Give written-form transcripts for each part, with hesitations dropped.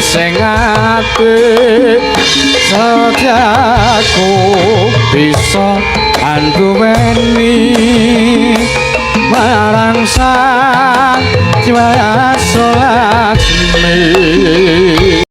sing apik setiaku bisa anduweni marang sang jiwa Laksmi.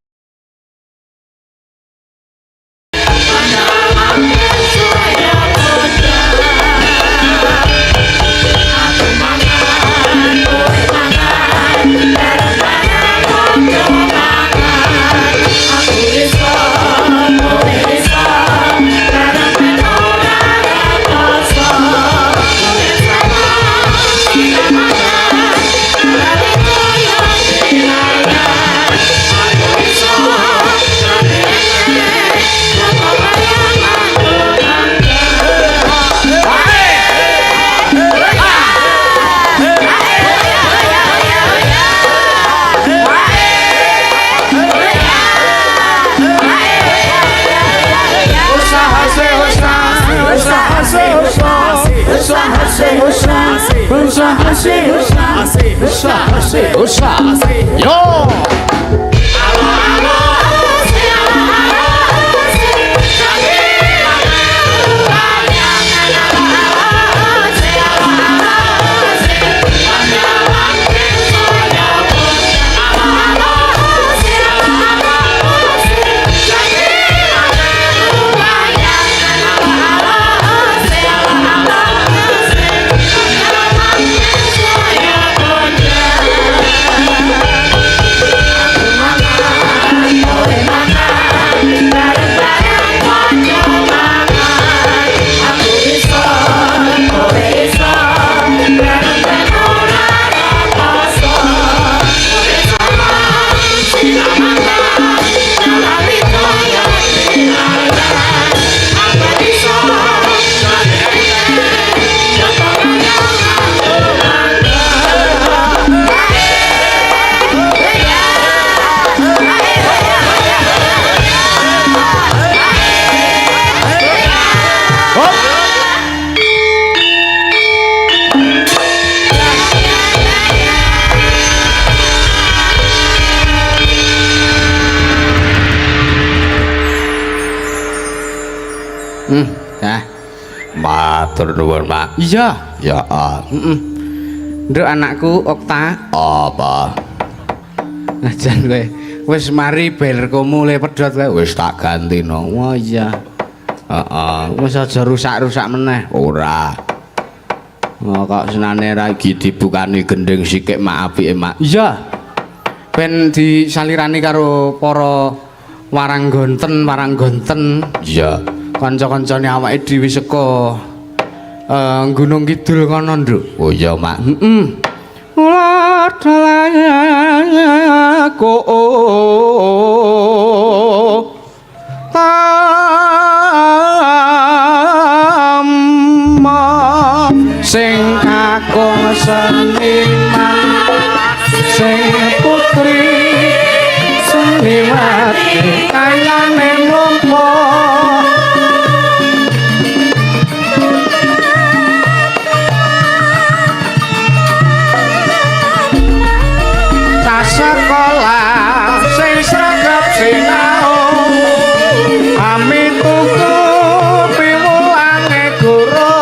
Yo! Matur nuwun, Mak. Iya. Ya, Nduk anakku Okta. apa? Najan kowe wis mari belerkomu le pedhot kowe. Wis tak gantino. Oh iya. Wis aja rusak-rusak meneh. Ora. Kok senane ra iki dibukani gending sikik mak apike, Mak. Iya. Ben disalirani karo para warang-gonten. Iya. Kanca-kancane awake dhewe saka Gunung Kidul kono, Nduk. Oh iya, Mak. Kula dalayaku tama sing kakung seniman sing putri seniwati kayane mumpa sekolah sing sregep sinau amit tuku piwulane guru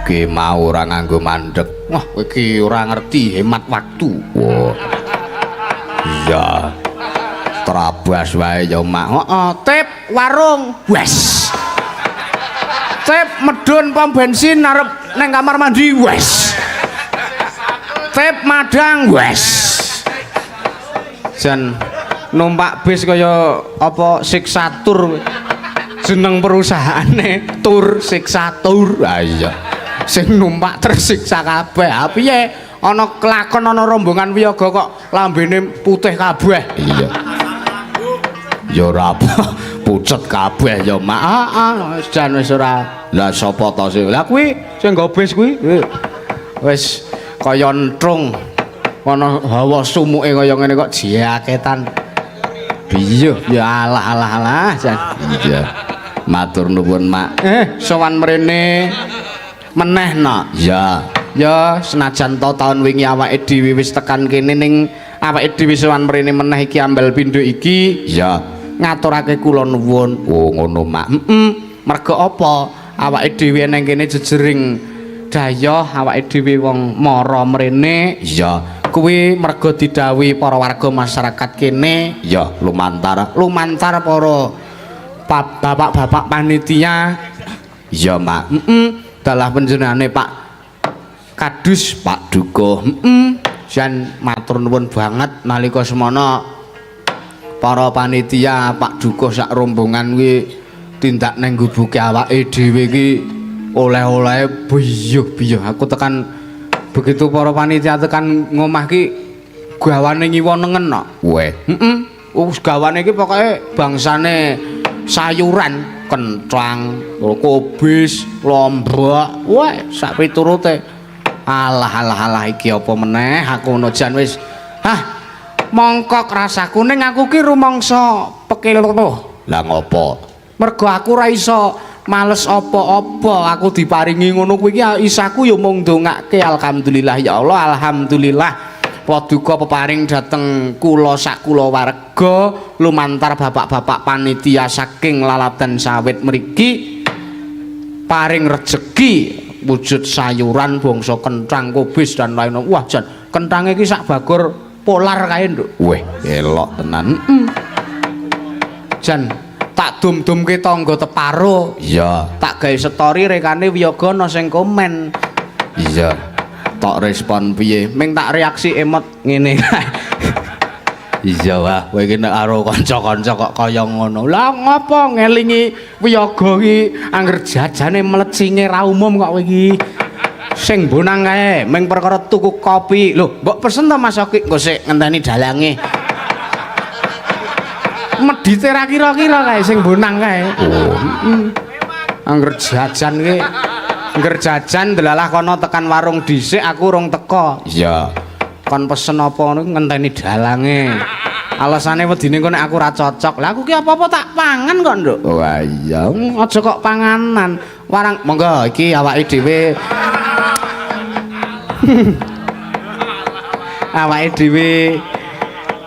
Iki mau ora nganggo mandeg. Wah, kowe iki ora ngerti hemat waktu. Wah. Iya. Terabas wae ya mak. Heeh, tip warung. Wes. Tip medun pom bensin arep nang kamar mandi. Wes. Tip madang. Wes. Jan numpak bis kaya apa siksa tur jeneng perusahaane tur siksa tur. Ah iya. Sing numpak tersiksa kabeh. Ha piye? Ana kelakon ana rombongan wiyaga kok lambene putih kabeh. Iya. Ya ora apa pucet kabeh ya mak. Heeh, jan wis ora. Lah sapa to sing? Lah kuwi sing nggo bis kuwi wis kaya entrung. Ana hawa sumuke kaya ngene kok jaketan. Piye? Ya alah jan. Iya. Matur nuwun mak. Sowan mrene meneh no. Ya. Ya senajan to taun wingi awake dhewe wis tekan kene ning awake dhewe sowan mrene meneh iki ambal pindho iki. Ya. Ngaturake kula nuwun. Oh ngono mak. Merga apa? Awake dhewe nang kene jejering dayoh awake dhewe wong mara mrene. Ya. Kuwi merga didhawuhi para warga masyarakat kene. Ya lumantar Para bapak-bapak panitia. ya mak. Dalah panjenengane Pak Kadus, Pak Duko. jan matur nuwun banget nalika semana para panitia Pak Duko sak rombongan kuwi tindak nang gubuke awake dhewe iki oleh-oleh biyuh-biyuh. Aku tekan begitu para panitia tekan ngomah ki gawane ngiwonengen kok. Weh. Wis gawane iki pokoke bangsane sayuran, kenthang, kobis, lombok, wah sak piturute. Alah iki apa meneh aku ngono jan wis. Mongkok rasaku ning aku ki rumangsa pekil. Lah ngopo? Mergo aku ora iso males apa-apa, aku diparingi ngono kuwi iki isaku ya mung ndongake alhamdulillah ya Allah, alhamdulillah. Paduka peparing dhateng kula sak kulawarga lumantar bapak-bapak panitia saking Laladan Sawit mriki paring rejeki wujud sayuran bangsa kenthang, kobis dan lain-lain. Wah jan kenthange iki sak bagor polar kae, Nduk. Weh, elok tenan. Jan tak dum-dumke tangga teparo. Iya. Tak gawe story rekane wiyaga ana sing komen. Iya. Tok respon piye? Ming tak reaksi emot ngene kae. Iya wah, kowe iki nek karo kanca-kanca kok kaya ngono. Lah ngopo ngelingi wiyaga iki angger jajane mlecinge ra umum kok kowe iki. Sing bonang kae ming perkara tuku kopi. Lho, mbok pesen to Mas Oki? Engko sik ngenteni dalange. Medite ra kira-kira kae sing bonang kae. Oh, Angger jajan ki ngger jajan delalah kono tekan warung dhisik aku urung teko. iya. Kon pesen apa ngono ngenteni dalange. Alasane wedine kok nek aku ora cocok. Lah aku ki apa-apa tak pangan kok, Nduk. Wah iya. Aja kok panganan. Warang monggo iki awake dhewe. Awake dhewe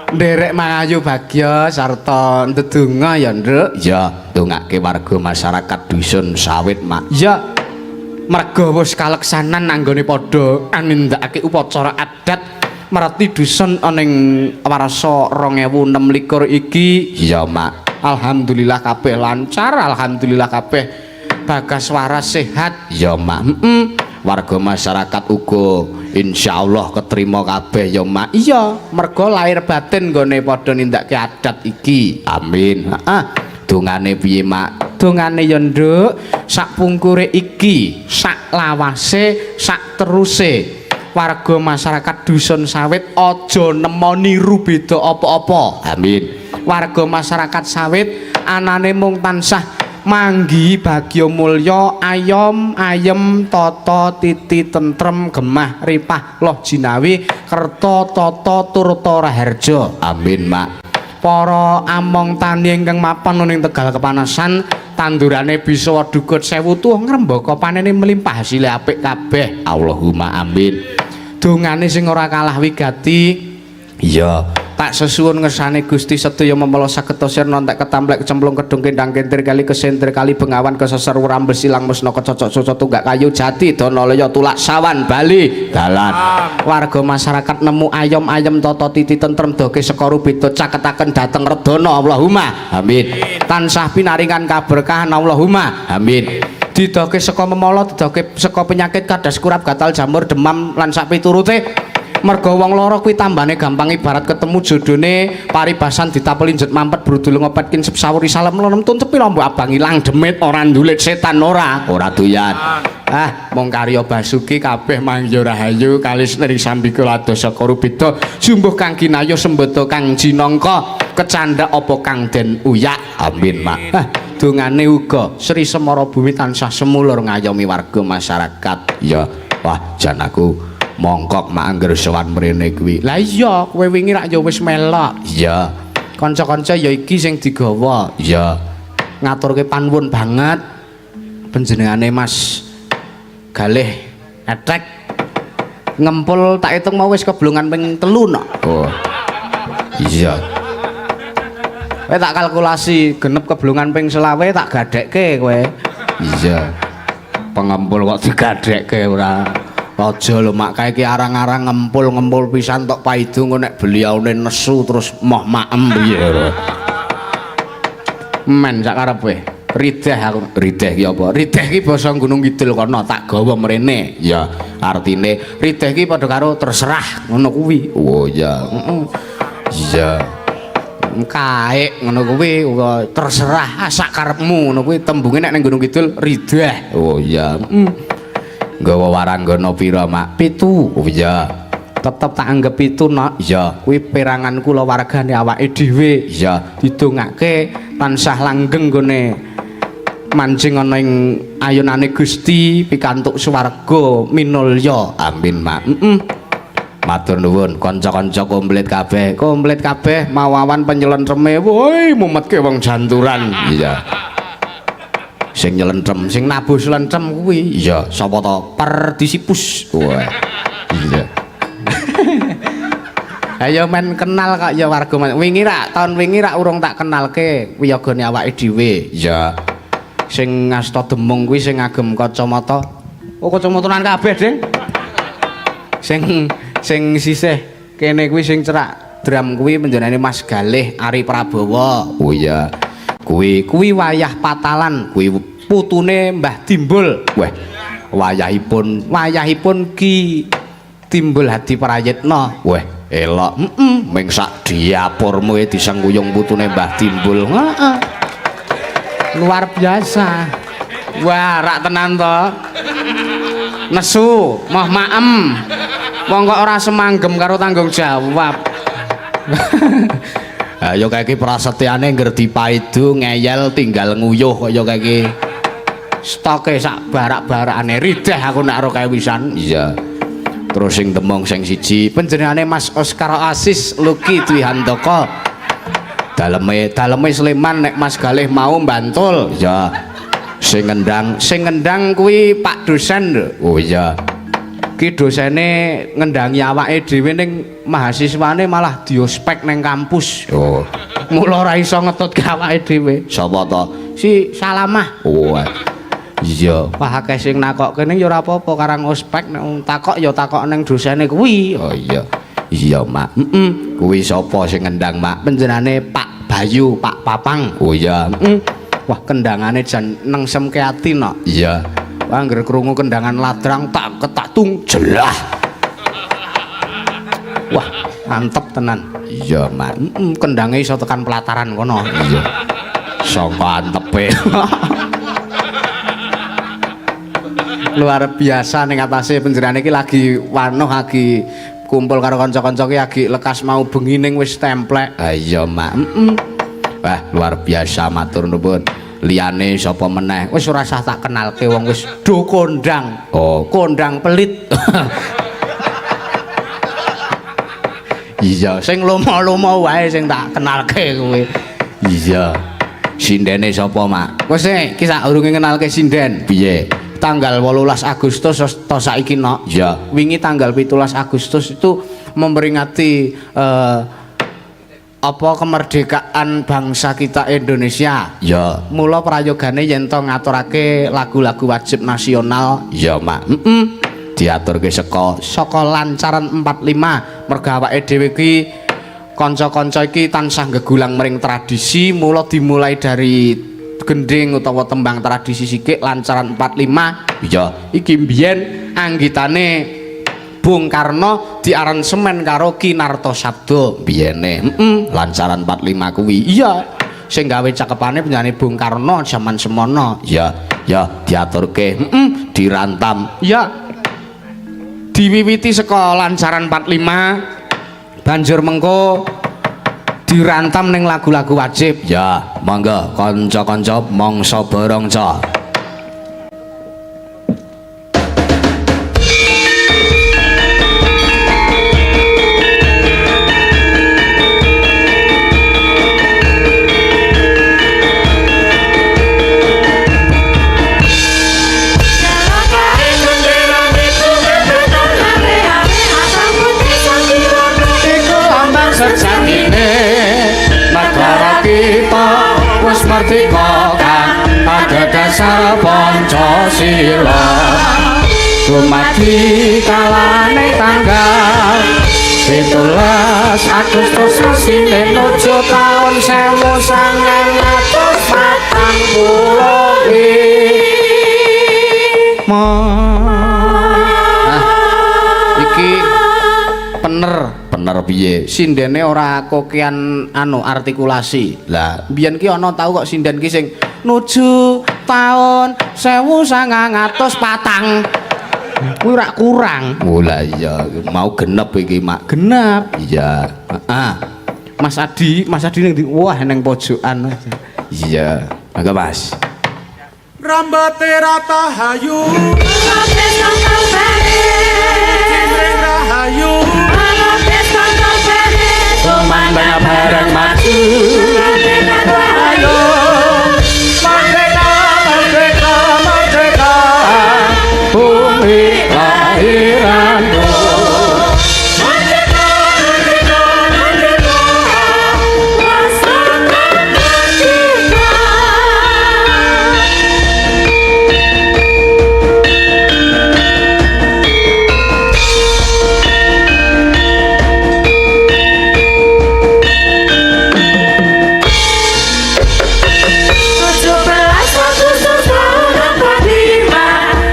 nderek mangayu bagya sarta ndedonga ya, Nduk. Iya, ndongake warga masyarakat dusun Sawit, Mak. Ya. Merga wis kaleksanan anggone padha nindakake upacara adat merati dusun ning warsa 2026 iki. Iya, Mak. Alhamdulillah kabeh lancar, alhamdulillah kabeh bagas waras sehat. Iya, Mak. Warga masyarakat uga insyaallah ketrima kabeh ya, Mak. Iya, merga lahir batin nggone padha nindakake adat iki. Amin. Heeh. Dongane piye, Mak? Dongane ya, Nduk, sak pungkure iki, sak lawase, sak teruse. Warga masyarakat dusun Sawit aja nemoni niru beda apa-apa. Amin. Warga masyarakat Sawit anane mung tansah manggi bagya mulya ayom ayem tata titi tentrem gemah ripah loh jinawi kerta tata turta raharja. Amin, Mak. Para among tani ingkang mapan ning Tegal Kepanasan tandurane bisa wedhugut 1000 tuh ngrembaka panene melimpah hasile apik kabeh. Allahumma amin. Dongane sing ora kalah wigati Iya, tak sesuwun ngersane Gusti sedaya memala saged sirna entek ketamplek kecemplung kedung kendang kentir kali kesentir kali bengawan keseser wurambe silang mesna kecocok susu tunggak kayu jati donalaya tulak sawan bali dalan warga masyarakat nemu ayom-ayom tata titi tentrem doge sekoro beda caketaken dhateng redana Allahumma amin tansah pinaringan kaberkahan Allahumma amin didoge saka memala didoge saka penyakit kadas kurap gatal jamur demam lan sak piturute merga wong lara kuwi tambane gampang ibarat ketemu jodone paribasan ditapelinjet mampet brudul ngopetkin sepsawuri salam lenem tuntepi lombo abang ilang demit ora ndulit setan ora doyan mong karya Basuki kabeh mangya rahayu kalis neri sambikula dosa korubeda jumbuh kang kinaya sembada kang jinangka kecandhak apa kang den uyak amin mak dongane uga Sri Semara Bumi tansah semulur ngayomi warga masyarakat ya wah jan aku mongkok mak angger sowan mrene kuwi. Lah iya, kowe wingi rak ya wis melok. Iya. Kanca-kanca ya iki sing digawa. Iya. Ngaturke panuwun banget panjenengane Mas Galih Etek. Ngempul tak hitung mau wis keblungan ping 3 nok. Oh. Iya. Kowe tak kalkulasi genep keblungan ping 20 tak gadekke kowe. Iya. Pengempul kok digadekke ora. Aja lho mak kae iki arang-arang ngempul pisan tok paidung nek beliaune nesu terus moh maem piye lho. Men sak karepe. Rideh aku. Rideh ki apa? Rideh ki basa Gunung Kidul kono tak gawa mrene. Ya, artine rideh ki padha karo terserah ngono kuwi. Oh ya. Iya. Kaek ngono kuwi terserah sak karepmu ngono kuwi tembunge nek ning Gunung Kidul rideh. Oh iya. Nggawa waranggana pira mak 7 oh iya tetep tak anggap 7 nok iya kuwi perangan kula wargane awake dhewe iya didongake tansah langgeng gone mancing ana ing ayunane Gusti pikantuk swarga minulya amin mak matur nuwun kanca-kanca komplit kabeh mawawan penyelentreme woi mumetke wong janturan iya sing nyelentrem sing nabuh selentrem kuwi iya sapa to Perdisipus wah iya ayo men kenal kok ya warga wingi rak tahun wingi rak urung tak kenalke wiyagane awake dhewe iya sing ngasta demung kuwi sing ngagem kacamata oh kacamatanan kabeh Ding sing sisih kene kuwi sing cerak drum kuwi panjenengane Mas Galih Ari Prabowo oh iya kuwi wayah patalan kuwi putune Mbah Timbul weh wayahipun Ki Timbul Hadi Prayitna weh elok ming sak diapurmu disengguyung putune Mbah Timbul luar biasa wah rak tenan to nesu moh maem wong kok ora semanggem karo tanggung jawab ayo kayak prasetyane ngerti paidu ngeyel tinggal nguyuh kaya kayak stoke sak barak-barakane rideh aku nek karo kae wisan iya terus sing demong sing siji panjenengane Mas Oscar Asis Luki Dwi Handoko daleme Sleman nek Mas Galih mau Bantul iya sing ngendang kuwi Pak dosen oh iya ki dosene ngendangi awake dhewe ning mahasiswane malah diospek ning kampus. Oh. Mula ora iso ngetutke awake dhewe. Sapa to? Si Salamah. Oh. Iya. Wah akeh sing nakokke ning ya ora apa-apa karang ospek nek takok ya takok ning dosene kuwi. Oh iya. Iya, Mak. Kuwi sapa sing ngendang, Mak? Panjenengane Pak Bayu, Pak Papang. Oh iya. Wah kendangane jan nengsemke ati no. Iya. Wah angger krungu kendangan ladrang tak ketatung jelah. Wah mantep tenan. Iya mak kendangnya iso tekan pelataran kono. Iya sangka antepe. Luar biasa ning atase panjenengan iki lagi wanoh lagi kumpul karo kanca-kanca iki lagi lekas mau bengi ning wis templek. Ha iya mak. Wah luar biasa matur nuwun. Liyane sapa meneh wis ora usah tak kenalke wong wis do kondang. Oh kondang pelit. Iya sing lomo-lomo wae sing tak kenalke kowe. Iya sindene sapa mak wis iki sak urunge kenalke sinden piye tanggal 18 Agustus to saiki no. Iya wingi tanggal 17 Agustus itu memperingati apa kemerdekaan bangsa kita Indonesia. Ya. Mula prayogane yen to ngaturake lagu-lagu wajib nasional. Ya, Mak. Diaturke saka lancaran 45 merga awake dhewe iki kanca-kanca iki tansah gegulang mring tradisi, mula dimulai dari gending utawa tembang tradisi sithik lancaran 45. Ya, iki mbiyen anggitane Bung Karno diaransemen karo Kinarto Sabdo biyene. Lancaran 45 kuwi. Iya, sing gawe cakepane penyanyi Bung Karno jaman semono. Ya, ya diaturke, dirantam. Ya. Diwiwiti saka lancaran 45 banjur mengko dirantam ning lagu-lagu wajib. Ya, monggo kanca-kanca mangsa borongca. Negara kita wis merdeka kan pada dasar Pancasila. Dumadi kalane tanggal 17 Agustus sine nuju taun 1945. Iki pener piye sindene ora kokean artikulasi. Lah biyen ki ana tau kok sinden ki sing nuju taun 1904 kuwi ora kurang. Oh lah iya mau genep iki Mak. Genep. Iya. Mas Adi ning ndi? Wah ning pojokan. Iya. Mangga Mas. Rambate rata hayu rahayu Kumandang bareng maju. ayo merdeka merdeka merdeka Bumi lahiranku. merdeka merdeka merdeka rasakan merdeka.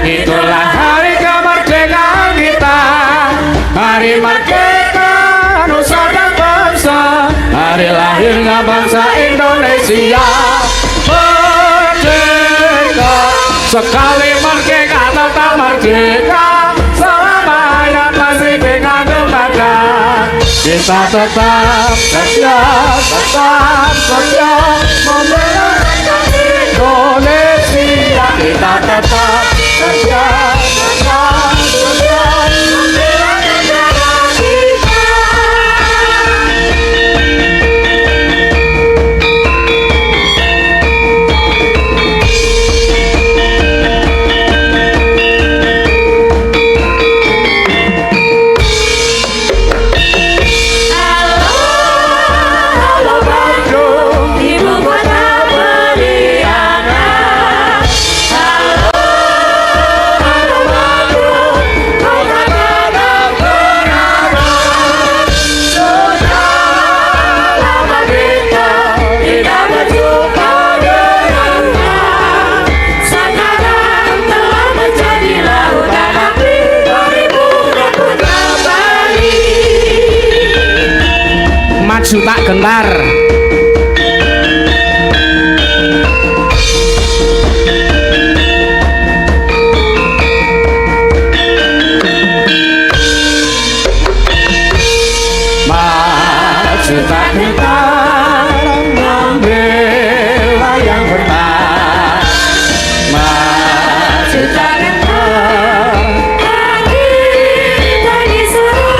Itulah hari kemerdekaan kita, hari merdeka nusa dan bangsa, hari lahirnya bangsa Indonesia. Merdeka, sekali merdeka tetap merdeka, selama hayat masih dengan lembaga. Kita tetap setia membela Indonesia. Kita tetap setia Membela negara kita. Halo Bandung, ibu kota berianan. Halo Bandung, kota penuh kenangan. Sudah lama kita tidak berjumpa dengannya. Sekarang telah menjadi lautan api 2020 kembali. Maju tak gentar. Maju tak gentar membela yang benar. Maju tak gentar Pagi seru,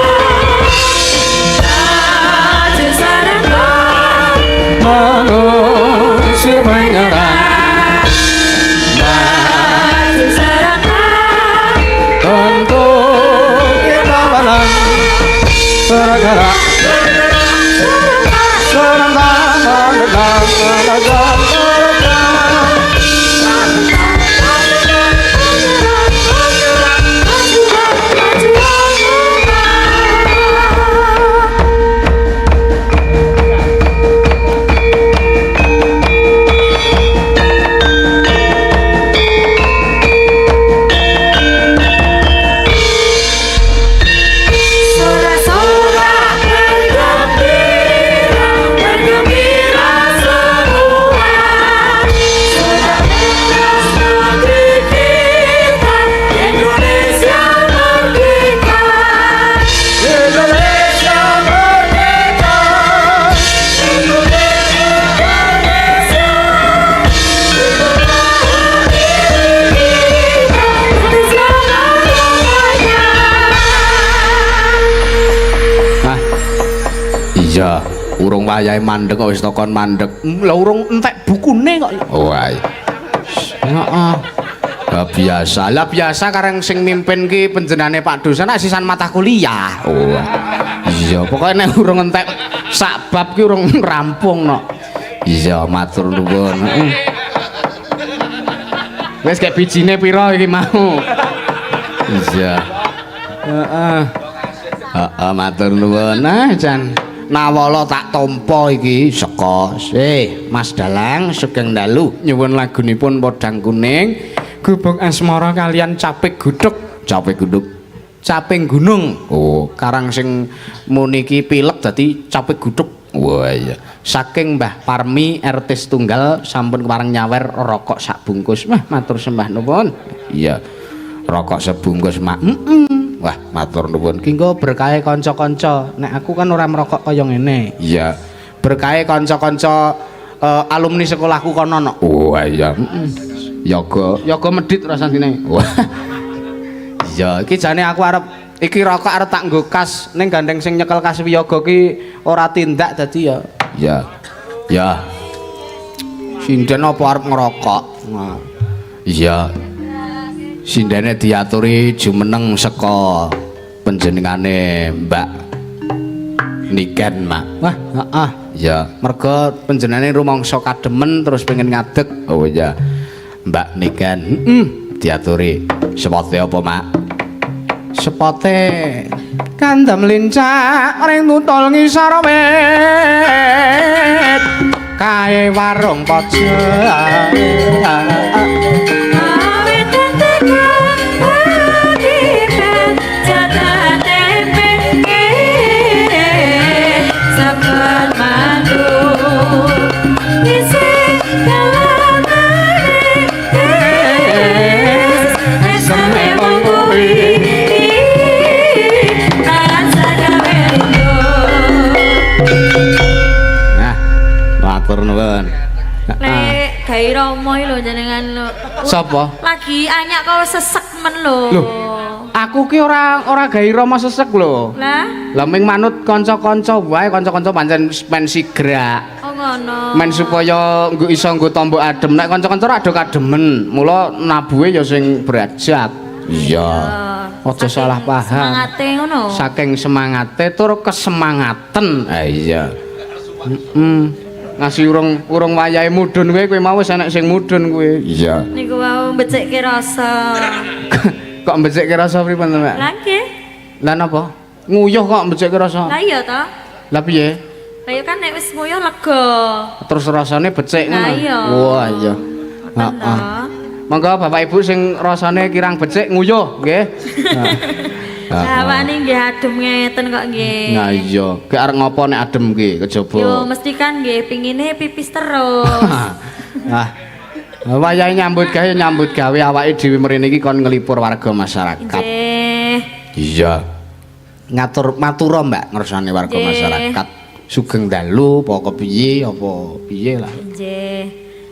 maju serempak, mengusir menyerang. maju serempak, Untuk kita menang bergerak serempak, Iya, urung wayahe mandeg kok wis takon mandeg. Lah urung entek bukune kok. Oh ae. Heeh. Lah biasa. Lah biasa kareng sing mimpin ki panjenengane Pak Dosen asisan mata kuliah. Oh. Iya, pokoke nek urung entek sak bab ki urung rampung no. Iya, matur nuwun. Wis kayak bijine pira iki mau. Iya. Heeh. Heeh, matur nuwun. Nah, Jan. Nawala tak tampa iki saka Mas Dalang Sugeng Dalu nyuwun lagunipun Podang Kuning gubung asmara kalian Capek Gudheg Caping Gunung. Oh, Karang sing muni iki pilek dadi Capek Gudheg. wah iya. Saking Mbah Parmi RT setunggal sampun kepareng nyawer rokok sak bungkus. Wah, matur sembah nuwun. Iya. Rokok sebungkus mak. Wah, matur nuwun. Ki nggo berkahe kanca-kanca. Nek aku kan ora merokok kaya ngene. Iya. Berkahe kanca-kanca alumni sekolahku kono no. Oh iya. Yoga. Yoga medhit rasane. Wah. Iya, iki jane aku arep iki rokok arep tak nggo kas ning gandeng sing nyekel kas wiyaga ki ora tindak dadi ya. Ya. Ya. Sinden apa arep ngerokok? Nah. Iya. Sindene diaturi jumeneng saka panjenengane Mbak Niken, Mak. Wah, heeh. Ya. Merga panjenengane rumangsa kademen terus pengen ngadeg. Oh iya. Mbak Niken. Diaturi sepote apa, Mak? Sepote kandem lincak ring tutul ngisor wit kae warung pojok. Matur nuwun. Lek gawe Rama iki lho jenengan lho. Sapa? Lagi anyak kok sesek men lho. Loh, aku ki ora gawe Rama sesek lho. Lah, Lah ming manut kanca-kanca wae, kanca-kanca pancen men sigrak. oh ngono. Men supaya nggo iso nggo tombok adem. Nek kanca-kanca ora ado kademen, mula nabuhe ya sing berajat. Iya. Aja salah paham. Semangate ngono. Saking semangate tur kesemangaten. Ah iya. Ngasih urung wayahe mudhun kowe mau wis enek sing mudhun kowe. Iya. Niku wau mbecekke rasa. Kok mbecekke rasa pripun to, Mbak? Lah nggih. Lah napa? Nguyuh kok mbecekke rasa. Lah iya to. Lah piye? Lah ya kan nek wis nguyuh lega. Terus rasane becik ngono. Lah iya. Wah, iya. Ngoten to. Monggo Bapak Ibu sing rasane kirang becik nguyuh nggih. Lah awake nggih adem ngeten kok nggih. Nah iya, gek arep ngopo nek adem ki kejaba. Yo mesti kan nggih pingine pipis terus. Nah, wayahe nyambut gawe awake dhewe mrene iki kon nglipur warga masyarakat. Nggih. Iya. Matura Mbak ngersane warga Nggih. masyarakat. Sugeng dalu apa piye lah. Nggih.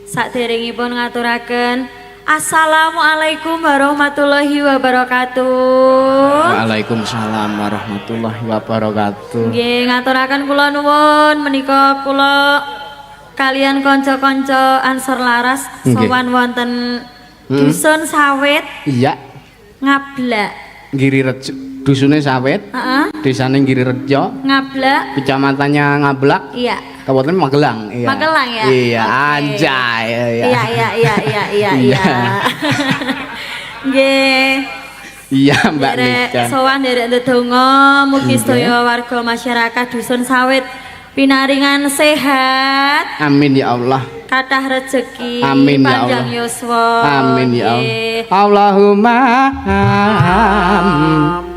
Saderengipun ngaturaken Assalamualaikum warahmatullahi wabarakatuh. Waalaikumsalam warahmatullahi wabarakatuh. Nggih, ngaturaken kula nuwun menika kula kalian kanca-kanca Ansor Laras Nggih. sowan wonten dusun sawit Iya, Ngablak. Giri Rejo, dusune sawit, Heeh. desane Giri Rejo, Ngablak. kecamatannya Ngablak. Iya. Kabupaten Magelang. Iya. Magelang ya. Iya, Oke. anjay. Iya. Nggih. Iya, Mbak Derek Niken. sowan derek ndedonga mugi sedaya warga masyarakat dusun sawit pinaringan sehat, Amin ya Allah. kathah rejeki, Amin ya panjang Allah. yuswa. Amin ya Nggih. Allah. Allahumma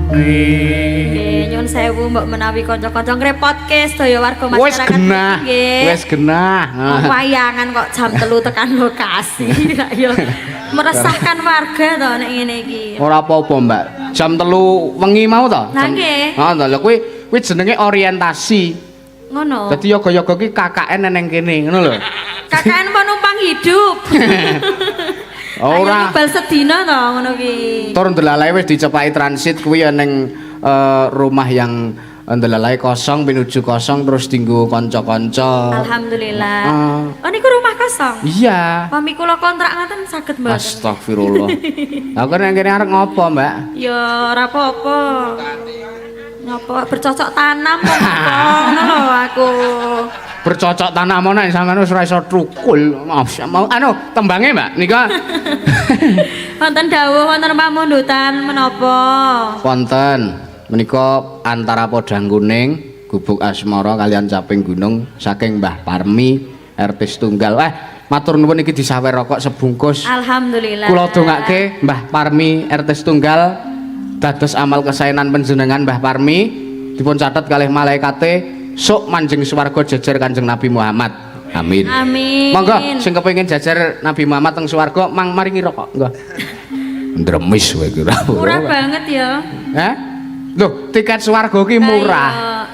Nggih, nyun sewu mbok menawi kanca-kanca ngrepotke sedaya warga Wes masyarakat. genah. Nggih. Wes genah. Oh, wayangan kok jam 3 tekan lokasi. Lah ya meresahkan warga to nek ngene iki. Ora apa-apa, Mbak. Jam 3 wengi mau to? Lah nggih. Heeh, lho kuwi jenenge orientasi. Ngono. Dadi yoga-yoga ki KKN neng kene, ngono lho. KKN penumpang hidup. Ora. Ayo bal sedina to ngono ki. Tur ndelalae wis dicepaki transit kuwi ya ning rumah yang ndelalae kosong pinuju kosong terus dinggo kanca-kanca. Alhamdulillah. Ah. Oh niku rumah kosong. Iya. Pami kula kontrak ngoten saged mboten. Astagfirullah. Lah kok nang kene arep ngopo, Mbak? Ya ora apa-apa. Napa bercocok tanam kok apa ngono lho aku. Bercocok tanam ana sampean wis ora iso trukul. Mau anu tembange, Mbak. Nika Wonten dawuh wonten pamundutan menapa? wonten menika antara Podang Kuning, Gubuk Asmara kalian Caping Gunung saking Mbah Parmi RT setunggal. Matur nuwun iki disawer rokok sebungkus. Alhamdulillah. Kula dongake Mbah Parmi RT setunggal dados amal kesaenan panjenengan Mbah Parmi dipun catet kalih malaikate sok manjing swarga jejer Kanjeng Nabi Muhammad. Amin. Amin. Monggo sing kepengin jajar Nabi Muhammad teng swarga mang maringi rokok. Nggih. Ndremis kowe kira. Murah banget ya. Hah? Loh, tiket swarga ki murah.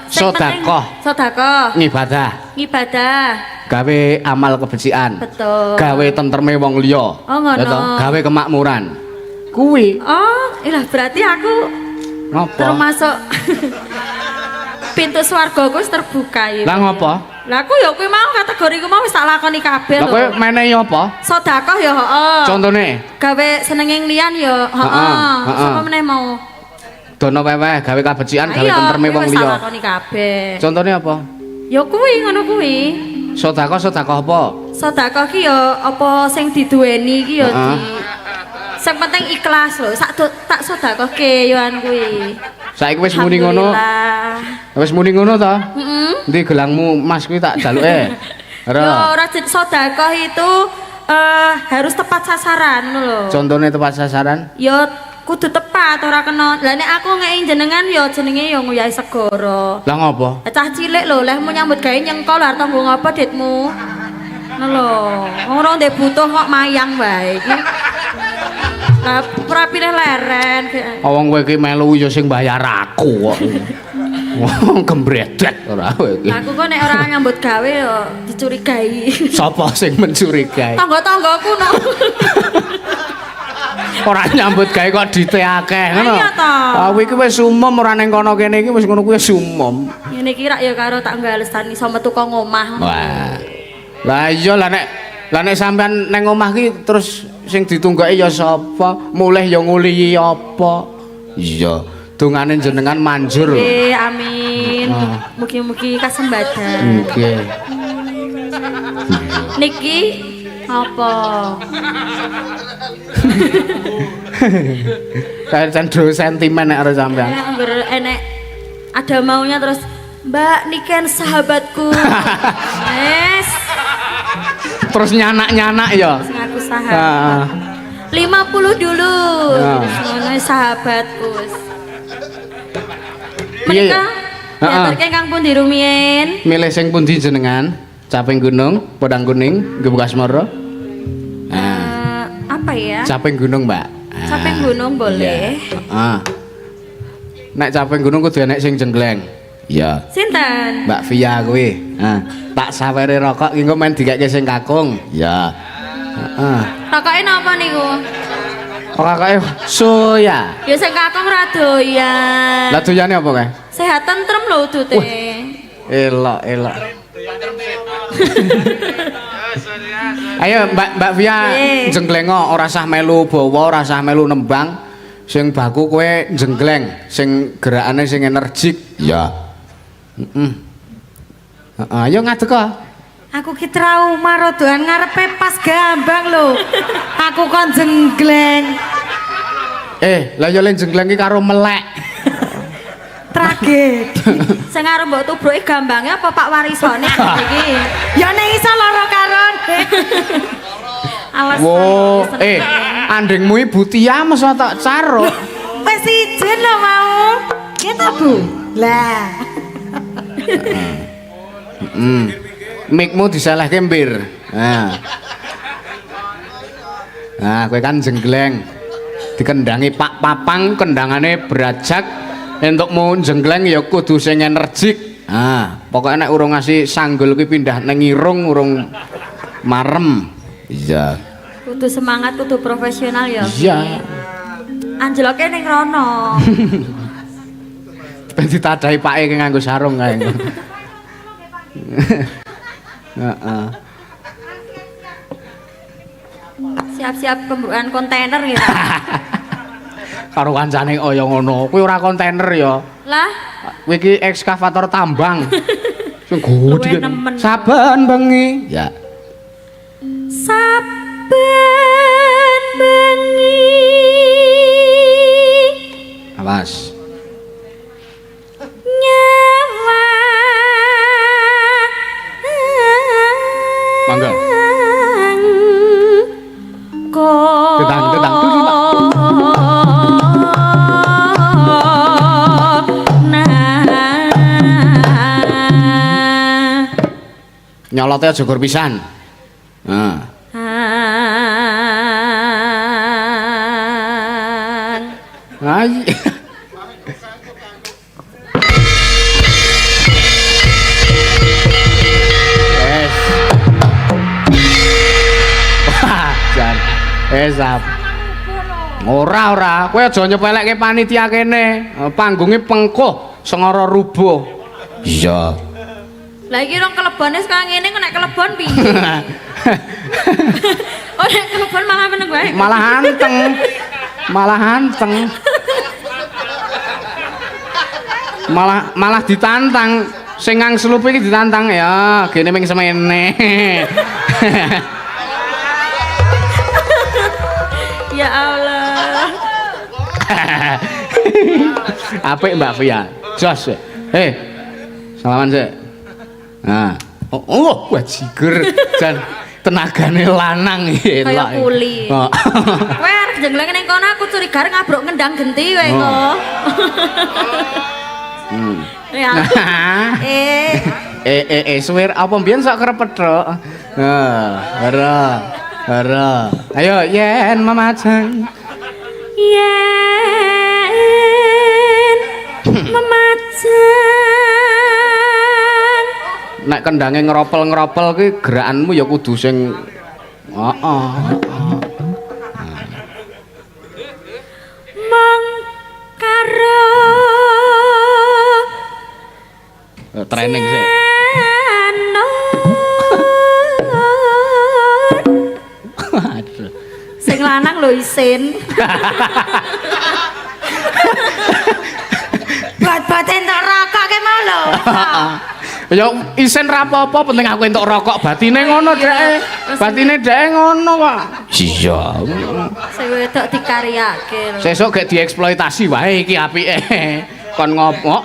Sedekah, Sedekah. ngibadah, Ibadah. gawe amal kebajikan. Betul. Gawe tentreme wong liya. Oh, ngono. Ya toh? Gawe kemakmuran. Kuwi Oh, ilah berarti aku ngopo? termasuk pintu swargaku wis terbuka ya. Lah ngopo? Lah aku ya kuwi mau kategoriku mau wis tak lakoni kabeh Lah lho. kowe menehi apa? Sedekah ya heeh. Contone Gawe senenging liyan ya heeh. Heeh. Sapa meneh mau? dono weweh, gawe kebajikan, gawe Iya, tentreme kuwi wong wis tak liya. lakoni kabeh. Contone apa? Ya kuwi ngono kuwi. Sedekah apa? Sedekah ki ya apa sing diduweni ki ya Heeh. sing penting ikhlas lho. Tak sedekahke yo an kuwi. Saiki wis muni ngono. Alhamdulillah. Wis muni ngono to? Heeh. Endi gelangmu Mas kuwi tak jaluke. Ya Ora. ora sedekah itu harus tepat sasaran ngono lho. Contone tepat sasaran. Ya kudu tepat ora kena. Lah nek aku ngeki jenengan ya jenenge ya nguyahi segara. Lah ngopo? Cah cilik lho, lehmu nyambut gawe nyengkol arep tanggung apa ditmu? Ngono lho. Ora ndek butuh kok mayang wae iki. Lah ora pilih leren. Wong kowe iki melu ya sing bayar aku kok. Wong gembredet ora kowe iki. Aku kok nek ora nyambut gawe ya dicurigai. Sapa sing mencurigai? Tangga-tanggaku no. Ora nyambut gawe kok diteake ngono. Iya to. Ah kowe iki wis umum ora ning kono kene iki wis ngono kuwi wis umum. Ngene iki rak ya karo tak ngalesan iso metu kok ngomah. Wah. Lah iya lah nek sampean ning omah ki terus sing ditunggoki ya sapa? Mulih ya nguli apa? Iya, dongane jenengan manjur. Nggih, amin. Ah. Mugi-mugi kasembadan. Nggih. Niki apa? Kayak cenderung sentimen nek karo sampean. Angger enek ada maunya terus Mbak Niken sahabatku. Yes. Terus nyanak-nyanak ya. Sing aku Ah. sahabat. 50 dulu. Ya. Ngono sahabatku. Piye? Menika Heeh. diaturke Kang Pundi rumiyin. Milih sing pundi jenengan? Caping Gunung, Podang Kuning, Gubuk Asmara. Apa ya? Caping Gunung, Mbak. Caping Gunung boleh. Heeh. Nek Caping Gunung kudu enek sing jenggleng. Iya. Sinten? Mbak Via kuwi. Tak sawere rokok ki engko men dikeke sing kakung. Ya. Heeh. Rokoke napa niku? Rokoke soya. Ya sing kakung ra doyan. Lah doyane apa kae? Sehat tentrem lho udute. Elok. Ayo Mbak Via jenglengo ora sah melu bawa, ora sah melu nembang. Sing baku kowe jenggleng, sing gerakane sing energik. Ya. Heeh, ayo ngadeg kok. Aku ki trauma rodoan ngarepe pas gambang lho. Aku kon jenggleng. Lah yo len jenggleng ki karo melek. Tragedi. Sing arep mbok tubruki gambange apa Pak Warisone iki? Ya nek iso lara karone. Alasan. Wo, andengmu ibu Tia mesti tak caruk. Wis ijen lho mau. Gitu, Bu. Lah. Mikmu disalahke mbir. Nah, kowe kan jenggleng. Dikendangi Pak Papang, kendangane berajak. Entukmu jenggleng ya kudu sing energik. Pokoke nek urung ngasih sanggul kuwi pindah nang irung urung marem. Iya. Kudu semangat, kudu profesional ya. Iya. Anjloke ning rono. Ben ditadahi pake ki nganggo sarung kae. Heeh. Siap-siap pembukaan kontainer gitu. Karo kancane kaya ngono. Kuwi ora kontainer ya. Lah, Kowe iki ekskavator tambang. Sing luwe gede. nemen. Saben bengi. Ya. Saben bengi. Awas. Nyawa. Mangga. Tetang. Nyolote aja gur pisan. Ai. Jan. Sap. Ora, kowe aja nyepelekke panitia kene. Panggunge pengkuh, sengara rubuh. Iya. Lah iki rong kelebone sekarang ngene kok nek kelebon piye? Oh nek kelebon malah meneng wae. Malah hanteng. Malah ditantang. Sing ngangslup iki ditantang ya, gene ming semene. Ya Allah. Apik Mbak Via. Jos. Salaman sik. Nah. Oh, wajiger. Jan tenagane lanang iki elok. Kaya kuli. Kowe arep jengleng ning kono aku curiga ngabruk ngendang genti kowe kok. Ya. Suwir apa mbiyen sok kerepet tok. Ora. Ayo yen memajang. Yen memajang. Nek kendange ngropel-ngropel ki gerakanmu ya kudu sing Mangkaro training sih. Aduh. Sing lanang lho isin. Buat-buat entuk rokok ke mau lho. Ya isen ra apa-apa penting aku entuk rokok batine ngono dheke. Batine dheke ngono kok. Iya. Sing wedok dikaryake lho. Sesuk gek dieksploitasi wae iki apike. Kon ngopo?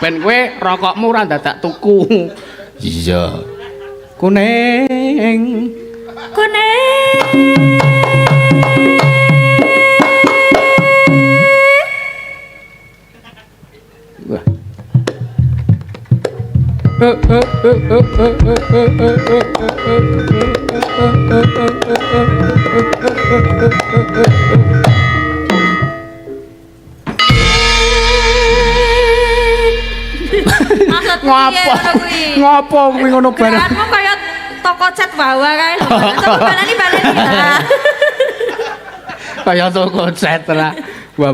Ben kowe rokokmu ora dadak tuku. Iya. Kuning. Wah. Ngopo kuwi ngono bareng. Gerakanmu kaya toko cat bawah kae lho. Coba baleni. Kaya toko cat ra. Wah.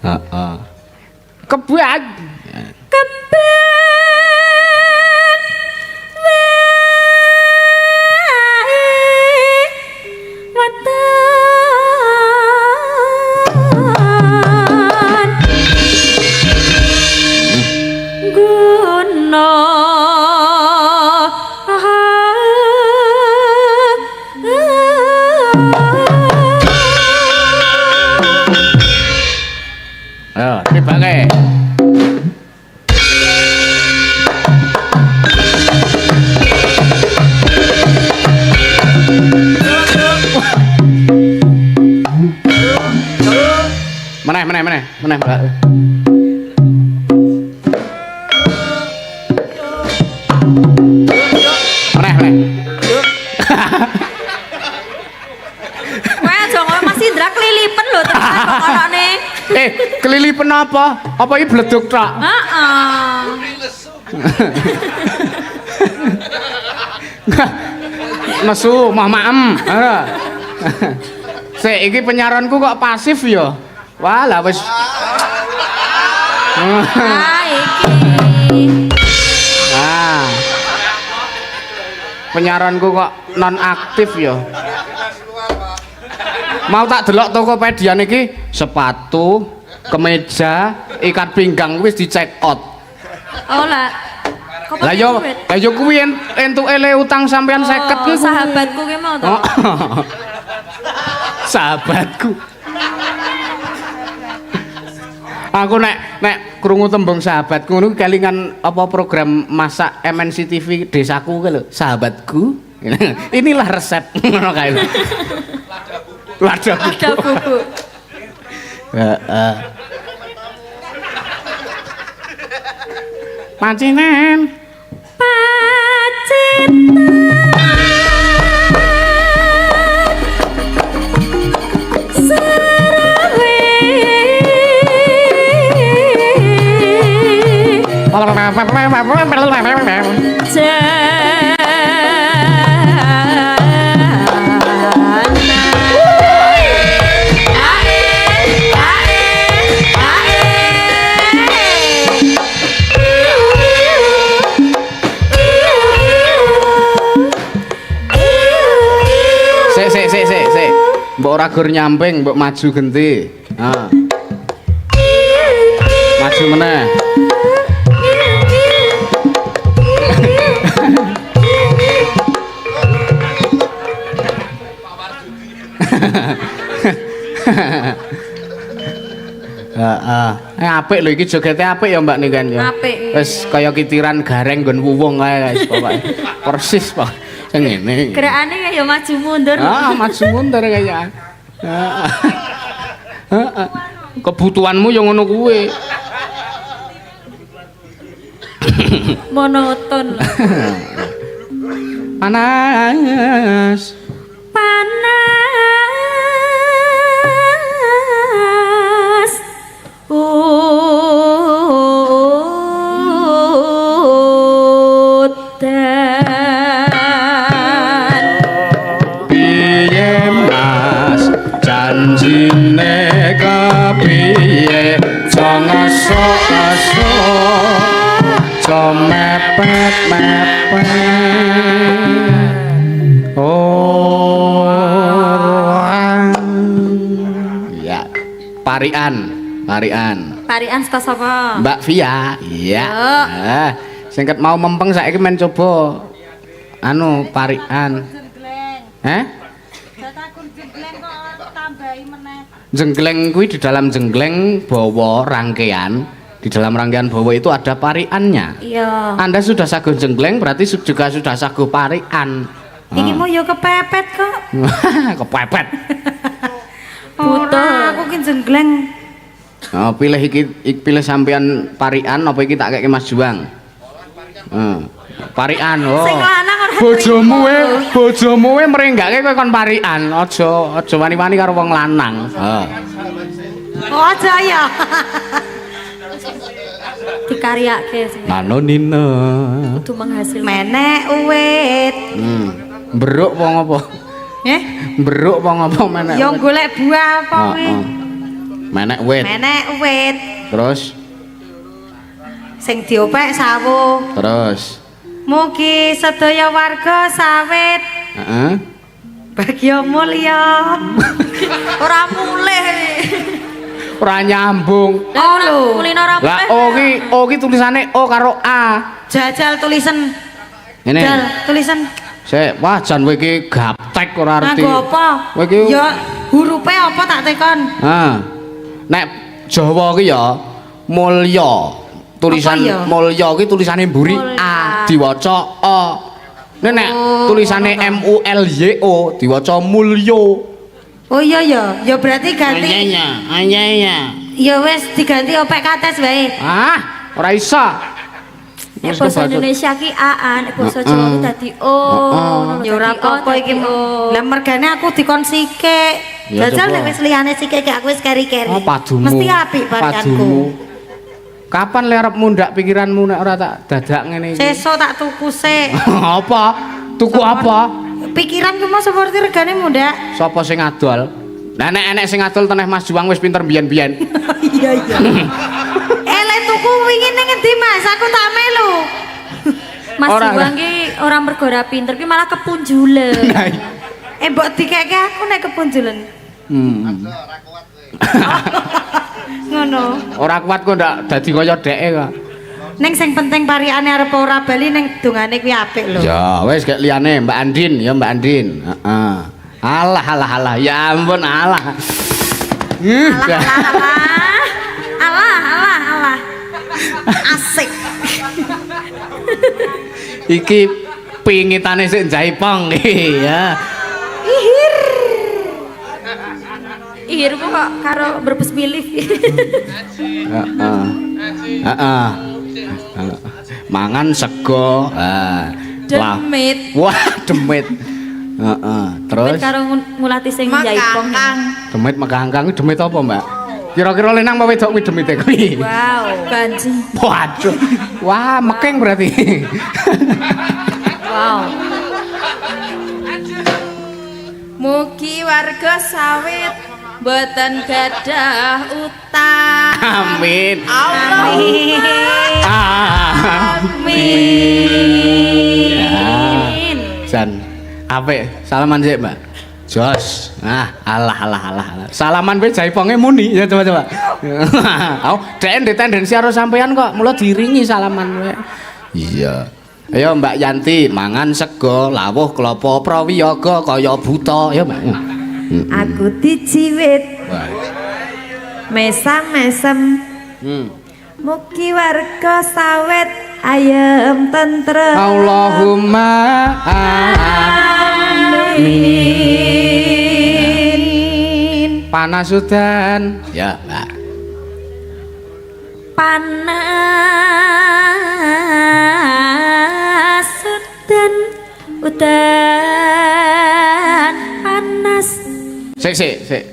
Heeh. Keban. Ayo, tibake. Meneh, Mbak. Meneh. Kowe aja ngono Mas Indra kelilipen lho tenan kok onone. Kelilipen apa? Apa iki bleduk tok? Heeh. Nesu, maem. Sik iki penyaranku kok pasif ya. Wah, lah wis. Ah iki. Ah. Penyaranku kok non aktif ya. Mau tak delok Tokopedia niki sepatu, kemeja, ikat pinggang wis di check out. Oh lah. Lah yo kuwi entuke le utang sampean 50 kuwi. Sahabatku ki mau to. Sahabatku. Aku nek krungu tembung sahabatku ngono kelingan apa program masak MNC TV desaku ki lho, sahabatku. Inilah resep ngono kae lho. Lada bubu. Heeh. Pacinan. Sik. Mbok ora gur nyamping, mbok maju genti. Ha. Maju meneh. Heeh. Apik lho iki jogete apik ya Mbak Niken ya. Apik. Wis kaya kitiran gareng nggon wuwung kae guys pokoke. Persis Pak. Sing ngene. Gerakane ya maju mundur. Maju mundur kaya. Heeh. Kebutuhanmu ya ngono kuwi. Monoton. Panas. Piye Mas janjine kepiye jongoso-oso mepet-mepet. Ya, Parian saka sapa? Mbak Via. Iya. Sing ket mau mempeng saiki men coba anu parian. Jenggleng kuwi di dalam jenggleng bawa rangkaian. Di dalam rangkaian bawa itu ada pariannya. Iya. Anda sudah sagu jenggleng berarti juga sudah sagu parian. Iki mau yo kepepet kok. Kepepet. Butuh. Aku ki jenggleng. Oh, pilih pilih sampean parian apa iki tak keke Mas Juang. Parian. Oh. Sing lanang ora. Bojomu mrenggake kowe kon parian. Aja wani-wani karo wong lanang. Oh, aja ya. Dikaryake sing. Manonina. Kudu menghasilkan. Menek uwit. Beruk apa ngopo? Beruk apa ngopo menek? Yo golek buah apa kuwi? Menek wit. Menek uwit. Terus Sing diopek sawo. terus Mugi sedaya warga sawit. heeh. Bagya mulya. Ora mulih. Ora nyambung. Oh lho. Mulih ora Lah mulih. O ki tulisane O karo A. Jajal tulisan. Ngene. Jal tulisan. Sik, wah jan kowe iki gaptek ora arti. Nganggo apa? Kowe iki Ya hurufe apa tak tekon? Nek Jawa ki ya mulya. Tulisan Apa ya? mulya ki tulisane mburi A diwaca A. Nek tulisane MULYO diwaca mulya. Oh iya ya, ya berarti ganti. Anyanya. Ya wis diganti opek kates wae. Ora iso. Nek basa Indonesia ki A, nek basa Jawa ki dadi O. Ya ora apa-apa iki. Lah mergane aku dikon sikik. Ya, Jajal coba. nek wis liyane sikik aku wis keri-keri. Oh, padumu. Mesti apik barikanku. Kapan le arep mundak pikiranmu nek ora tak dadak ngene iki? Sesuk tak tuku sik. Apa? Tuku apa? Pikiran ku mau seperti regane muda. Sapa sing ngadol? Nah nek enek sing ngadol teneh Mas Juang wis pinter biyen-biyen. Iya iya. Lek tuku wingi ning endi Mas? Aku tak melu. Mas Ora. Juang ki ora mergo ora pinter ki malah kepunjulen. Mbok dikeke aku nek kepunjulen. Ngono. Ora kuat kok ndak dadi kaya dheke kok. Ning sing penting parikane arep ora bali ning dongane kuwi apik lho. Ya wis gek liyane Mbak Andin ya Mbak Andin. Heeh. Alah ya ampun alah. Alah. Asik. Iki pingitane sik jaipong ya. Ihirku kok karo berbes milih. Heeh. Mangan sego. Demit. Wah, demit. Heeh. Terus Demit karo ngulati sing jaipong. demit megangkang demit apa, Mbak? Kira-kira lenang apa wedok kuwi demite kuwi? Wow, ganjing. Waduh. Wah, meking berarti. Wow. Mugi warga sawit boten gadah utang. Amin. Amin. Amin. Jan, apik. Salaman sik, Mbak. Jos. Alah. Salaman kowe jaiponge muni ya coba. Au, dek tendensi karo sampean kok, mula diringi salaman kowe. Iya. Ayo Mbak Yanti, mangan sego, lawuh klapa prawiyaga kaya buta ya, Mbak. Aku diciwit mesam-mesem. Mugi warga sawit ayem tentrem. Allahumma amin. Panas udan. Ya, Mbak. Panas udan panas. Sik,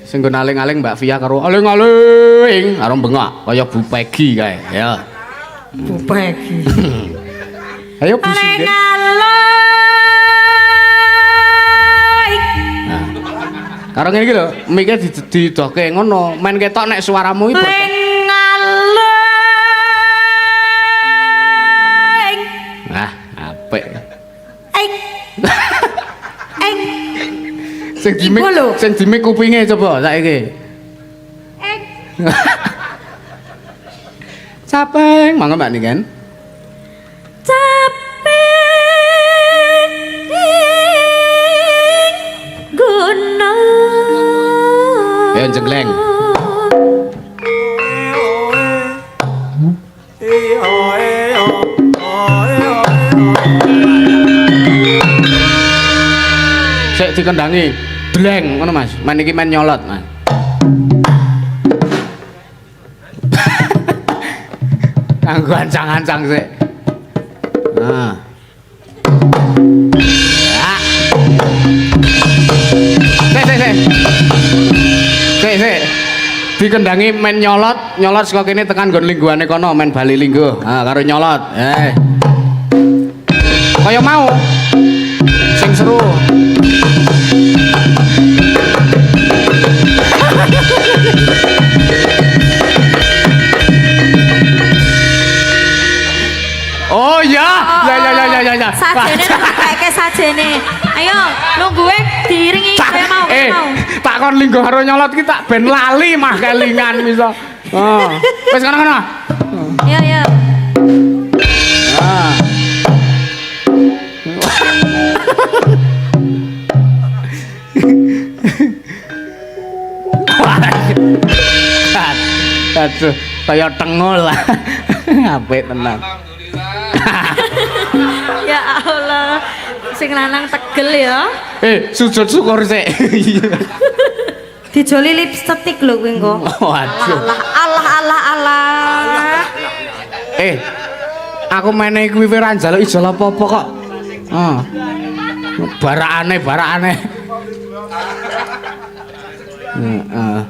sing nggo aling-aling Mbak Via karo aling-aling karo bengok kaya Bu Peggy kae, ya. Bu Peggy. Ayo Bu Sindet. Nah. Karo ngene iki lho, mike didoke ngono, men ketok nek suaramu iki Nah, apik. Sing dimik kupinge coba saiki. Capeng, mangga Mbak Niken. Capek gunung. Ya jengleng. Sik dikendangi. Bleng ngono Mas. Men iki men nyolot, Mas. Kanggo ancang-ancang sik. Nah. Sik. Dikendangi men nyolot saka kene tekan nggon lingguhane kono men bali lingguh. Karo nyolot. Kaya mau. Sing seru. Oh ya. Sajene kakek sajene. Ayo, nunggu diiringi kaya mau. Tak kon linggo karo nyolot ki tak ben lali mah kelingan bisa. Wis kono-kono. Ya. Aduh, kaya tengol lah. Apik tenan. Ya Allah, sing lanang tegel ya. Sujud syukur sik. Dijoli lipstick lho kuwi engko. Waduh. Allah. Aku menehi kuwi ora njaluk ijol apa-apa kok. Barakane. Heeh.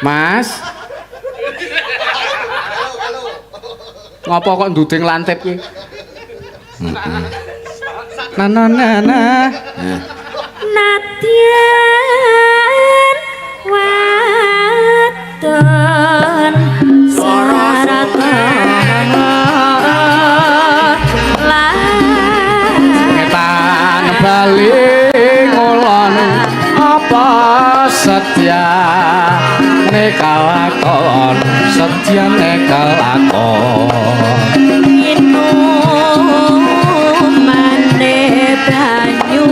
Mas. Ngapa kok nduding lantip ki? Nah. Nadyan wadon saratan Ngetan bali ngulon apa setia nekalakon setia nekalakon mane banyu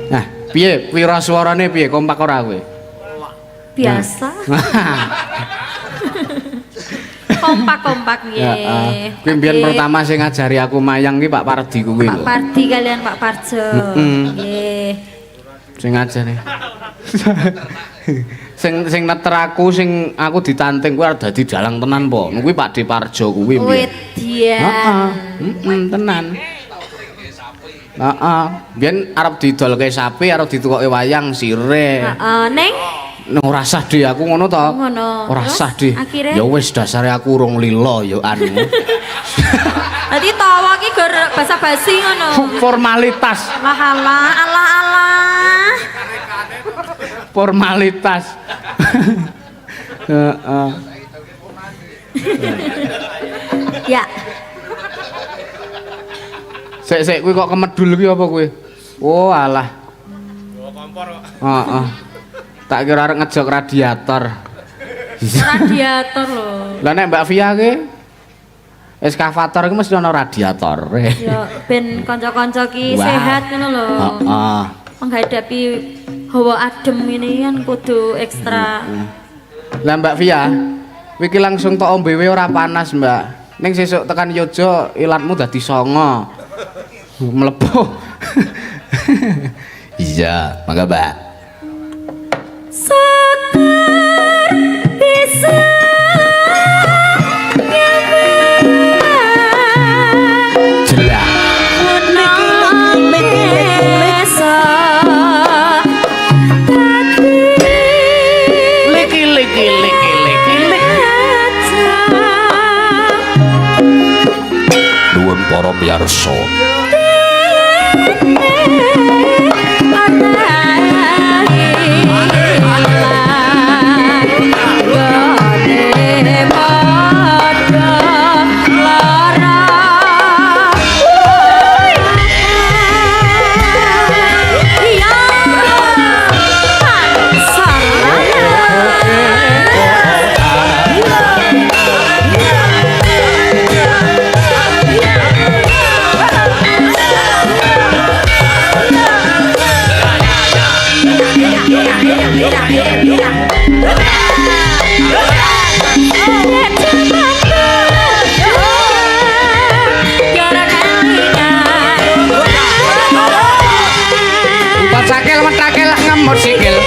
Nah, piye pira suarane piye kompak ora kowe? biasa. Kompak nggih. Kuwi mbiyen pertama sing ngajari aku mayang ki Pak Pardi kuwi lho. Pak Pardi kalian Pak Parjo. Nggih. Sing ngajari. sing neter aku sing aku ditanting kuwi arep dadi dalang tenan po. Kuwi Pak De Parjo kuwi mbiyen. Wedyan. Tenan. Heeh. Biyen arep didolke sapi, arep ditukoke wayang sire. Heeh, ning ora sah di aku ngono to. Ngono. Ora Terus, sah di. akhire? Ya wis dasare aku urung lila ya anu. dadi tawa ki gur basa-basi ngono. Formalitas. Allah. Formalitas. Heeh. Ya. Sik kuwi kok kemedul ki apa kuwi? Oh alah. Kompor kok. Heeh. Tak kira arek ngejok radiator. Radiator lho. Lah nek Mbak Via ki eskavator ki mesti ana radiator. Ya ben kanca-kanca ki Wah. sehat ngono lho. Heeh. Menghadapi hawa adem ini kan kudu ekstra. Lah Mbak Via, iki langsung tok ombewe ora panas, Mbak. Ning sesuk tekan Yojo ilatmu dadi 9. Mlebu. Iya, mangga Mbak. Sekar bisa Jelas. Nuwun para miyarsa. Cakil metakil ngemut sikil.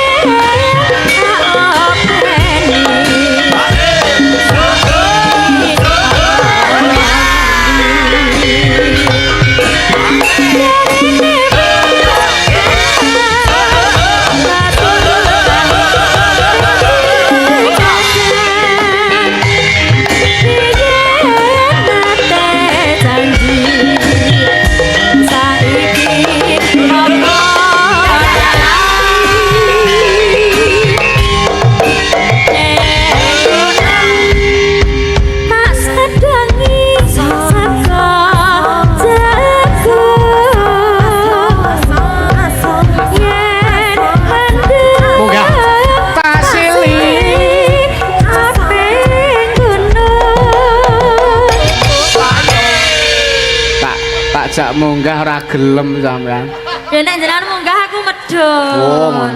Jak munggah ora gelem sampean. Ya nek jenengan munggah aku medhun. Oh.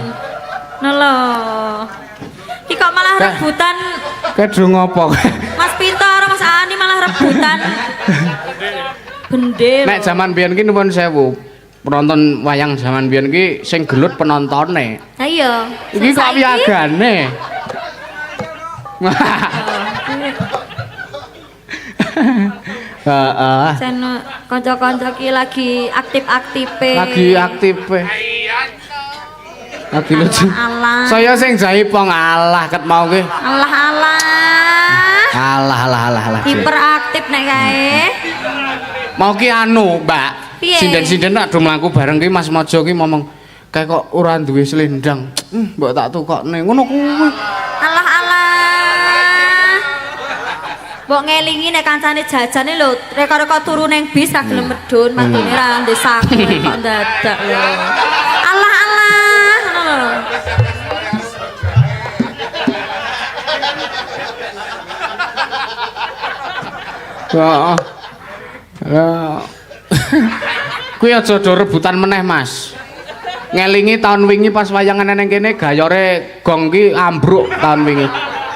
Nelo. Iki kok malah rebutan Kedung apa? Mas Pinto karo Mas Ani malah rebutan. Bendhe. Nek jaman biyen ki nuwun sewu. Penonton wayang jaman biyen ki sing gelut penontone. Ha iya. Iki kok piagane. Heeh. Sen kanca-kanca ki lagi aktif-aktife. Lagi aktife. Lagi lucu. Alah. Saya sing jaipong alah ket mau ki. Alah. Alah. Hiperaktif nek kae. Mau ki anu, Mbak. Piye? Sinden-sinden nek do mlaku bareng ki Mas Mojo ki ngomong kayak kok ora duwe selendang. Mbok tak tukokne. Ngono kuwi. Alah. Mbok ngelingi nek kancane jajane lho, reka-reka turu ning bis ra gelem medhun, matune ra ndek saku kok dadak lho. Alah, ngono lho. Kuwi aja do rebutan meneh, Mas. Ngelingi tahun wingi pas wayangan neng kene gayore gong ki ambruk tahun wingi.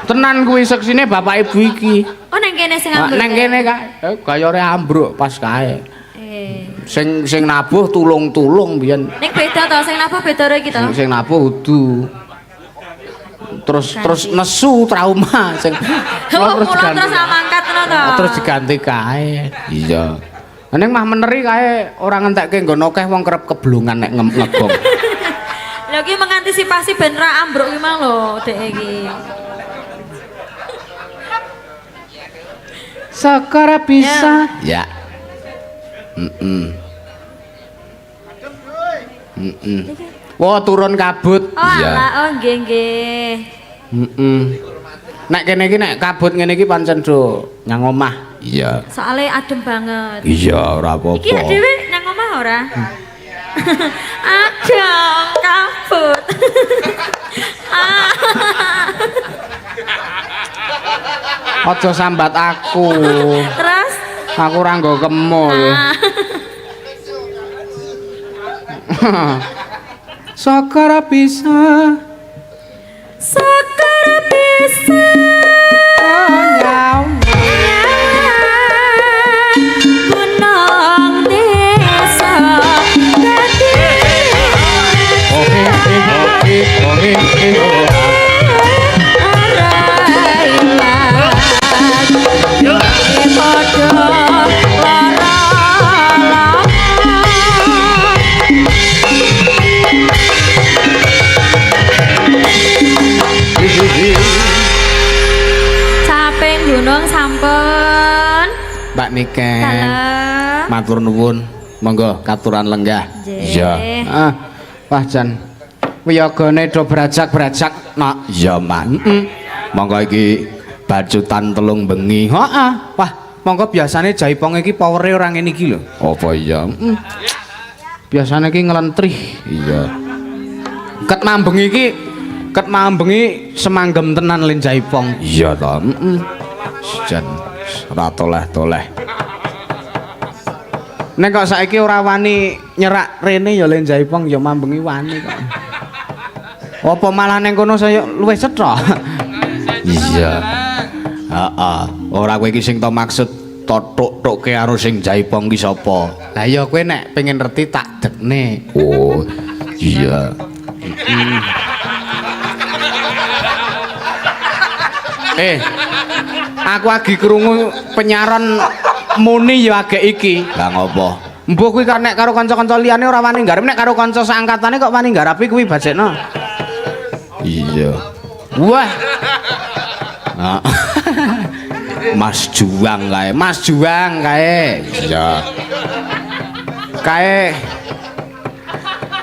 Tenan kuwi seksine bapak ibu iki. Oh neng kene sing ambruk. Neng kene kae gayore ambruk pas kae. Sing nabuh tulung-tulung biyen. Ning beda to sing nabuh beda iki to. Sing nabuh udu. Terus nesu trauma sing terus mangkat ngono to. Terus diganti kae. Iya. Ning mah meneri kae ora ngentekke nggon akeh wong kerep keblungan nek ngegong. Lha iki mengantisipasi ben ra ambruk ki mang lho dek iki. Sekara bisa. Ya. Wah, turun kabut. Oh Iya. alah, oh nggih. Nek kene iki nek kabut ngene iki pancen do nyang omah. Iya. Soale adem banget. Iya, ora apa-apa. Iki dhewe nang omah ora? Adem kabut. Aja sambat aku. Terus Aku ora nggo kemul. Sakara bisa. Sekar bisa matur nuwun. Monggo katuran lenggah. Iya. Ah, wah jan. Wiyagane do brajak-brajak nak. Iya, Mak. Monggo iki bacutan telung bengi. Heeh. Wah, monggo biasane Jaipong iki powere ora ngene iki lho. Apa iya? Biasane iki nglentrih. Iya. Ket mambengi semanggem tenan len Jaipong. Iya to. Jan ora toleh-toleh. Nek kok saiki ora wani nyerak rene ya len Jaipong ya mambengi wani kok. Apa malah ning kono saya luwih cetha? Iya. Heeh. Ora kowe iki sing to maksud totok-tokke karo sing Jaipong ki sapa? Lah ya kowe nek pengen ngerti tak dekne. Oh, iya. Aku lagi krungu penyaran muni ya agek iki. Lah ngopo? Mbah kuwi nek karo kanca-kanca liyane ora wani nggarap, nek karo kanca saangkatane kok wani nggarapi kuwi bajekno. Iya. Wah. Nah. Mas Juang kae. Mas Juang kae. Iya.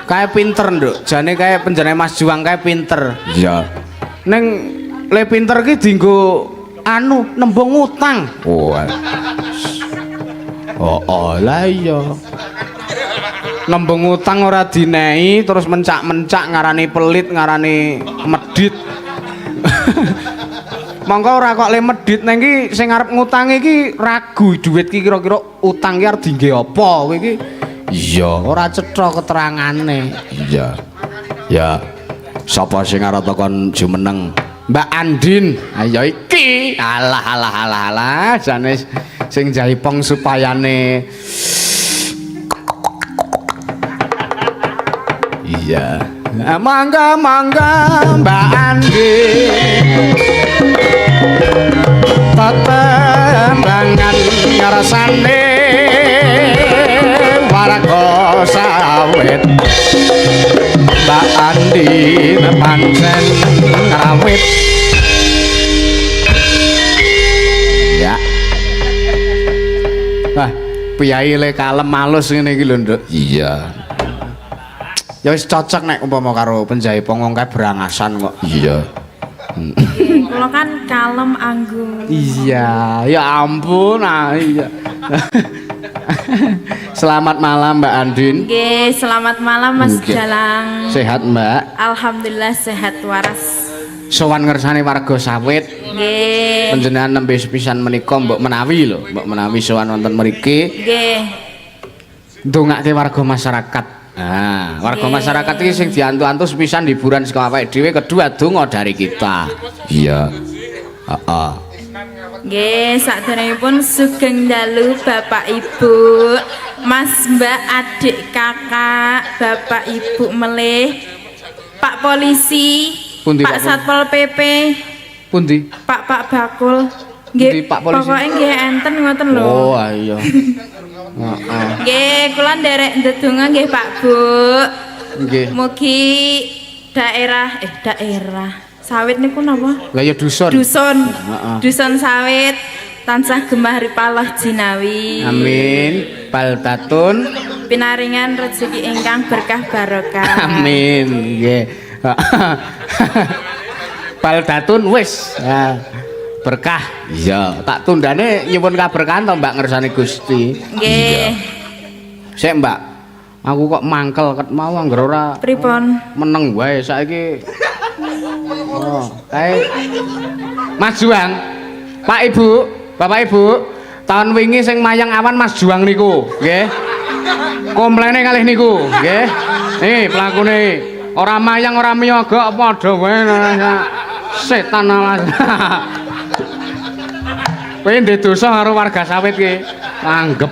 Kae pinter, Nduk. Jane kae penjane Mas Juang kae pinter. Iya. Ning le pinter ki dienggo anu nembung utang. Oh. Oh, lah iya. Nembung utang ora dinehi terus mencak-mencak ngarani pelit, ngarani medit. Monggo ora kok le medit nang iki sing arep ngutang iki ragu duit ki kira-kira utang ki arep diengge apa kowe iki. Iya, Ora cetha keterangane. iya. Ya. Sapa sing arep takon jumeneng? Mbak Andin. Ayo iki. Alah jane sing Jaipong supayane. Iya. Mangga Mbak Andin. Tetembangan ngrasane warga sawit. Mbak Andin pancen ngrawit. Ya. Wah, piyai le kalem malus ngene iki lho, Nduk. Iya. Ya wis cocok nek umpama karo Penjaipong wong kae berangasan kok. Iya. Kula kan kalem anggun. Iya, ya ampun, iya. Selamat malam Mbak Andin. Nggih, selamat malam Mas Nggih. Jalang. Sehat Mbak? Alhamdulillah sehat waras. Sowan ngersane warga sawit. Nggih. Panjenengan nembe sepisan menika mbok menawi lho, mbok menawi sowan wonten mriki Nggih. ndongake warga masyarakat. Nah, warga Nggih. masyarakat iki sing diantu-antu sepisan hiburan saka awake dhewe, kedua donga dari kita. Iya. Heeh. Nggih, sakderengipun sugeng dalu Bapak Ibu, Mas Mbak, adik kakak, Bapak Ibu melih, Pak Polisi, Pundi, Pak Pak Satpol PP, Pundi? Pak Bakul. Pundi, Nggih, Pak Polisi? pokoknya nggih enten ngoten lho. Oh, iya. Heeh. Nggih, kula nderek ndedonga nggih Pak Bu. Nggih. Mugi daerah sawit niku napa? Lah ya dusun. Dusun. Heeh. Dusun sawit tansah gemah ripaloh jinawi. Amin. Balbatun. Pinaringan rezeki ingkang berkah barokah. Amin. Nggih. Baldatun wis. Ya. Berkah. Iya. Tak tundane nyuwun kaberkahan to Mbak ngersane Gusti. Nggih. Sik Mbak. Aku kok mangkel ket mau anggar ora Pripun? meneng wae saiki. Oh, kae Mas Juang. Pak Ibu, Bapak Ibu, tahun wingi sing mayang awan Mas Juang niku, nggih. Komplene kalih niku, nggih. Nih pelakune ora mayang ora miyaga padha wae setan alas. Kowe ndek dosa karo warga sawit ki. Anggep.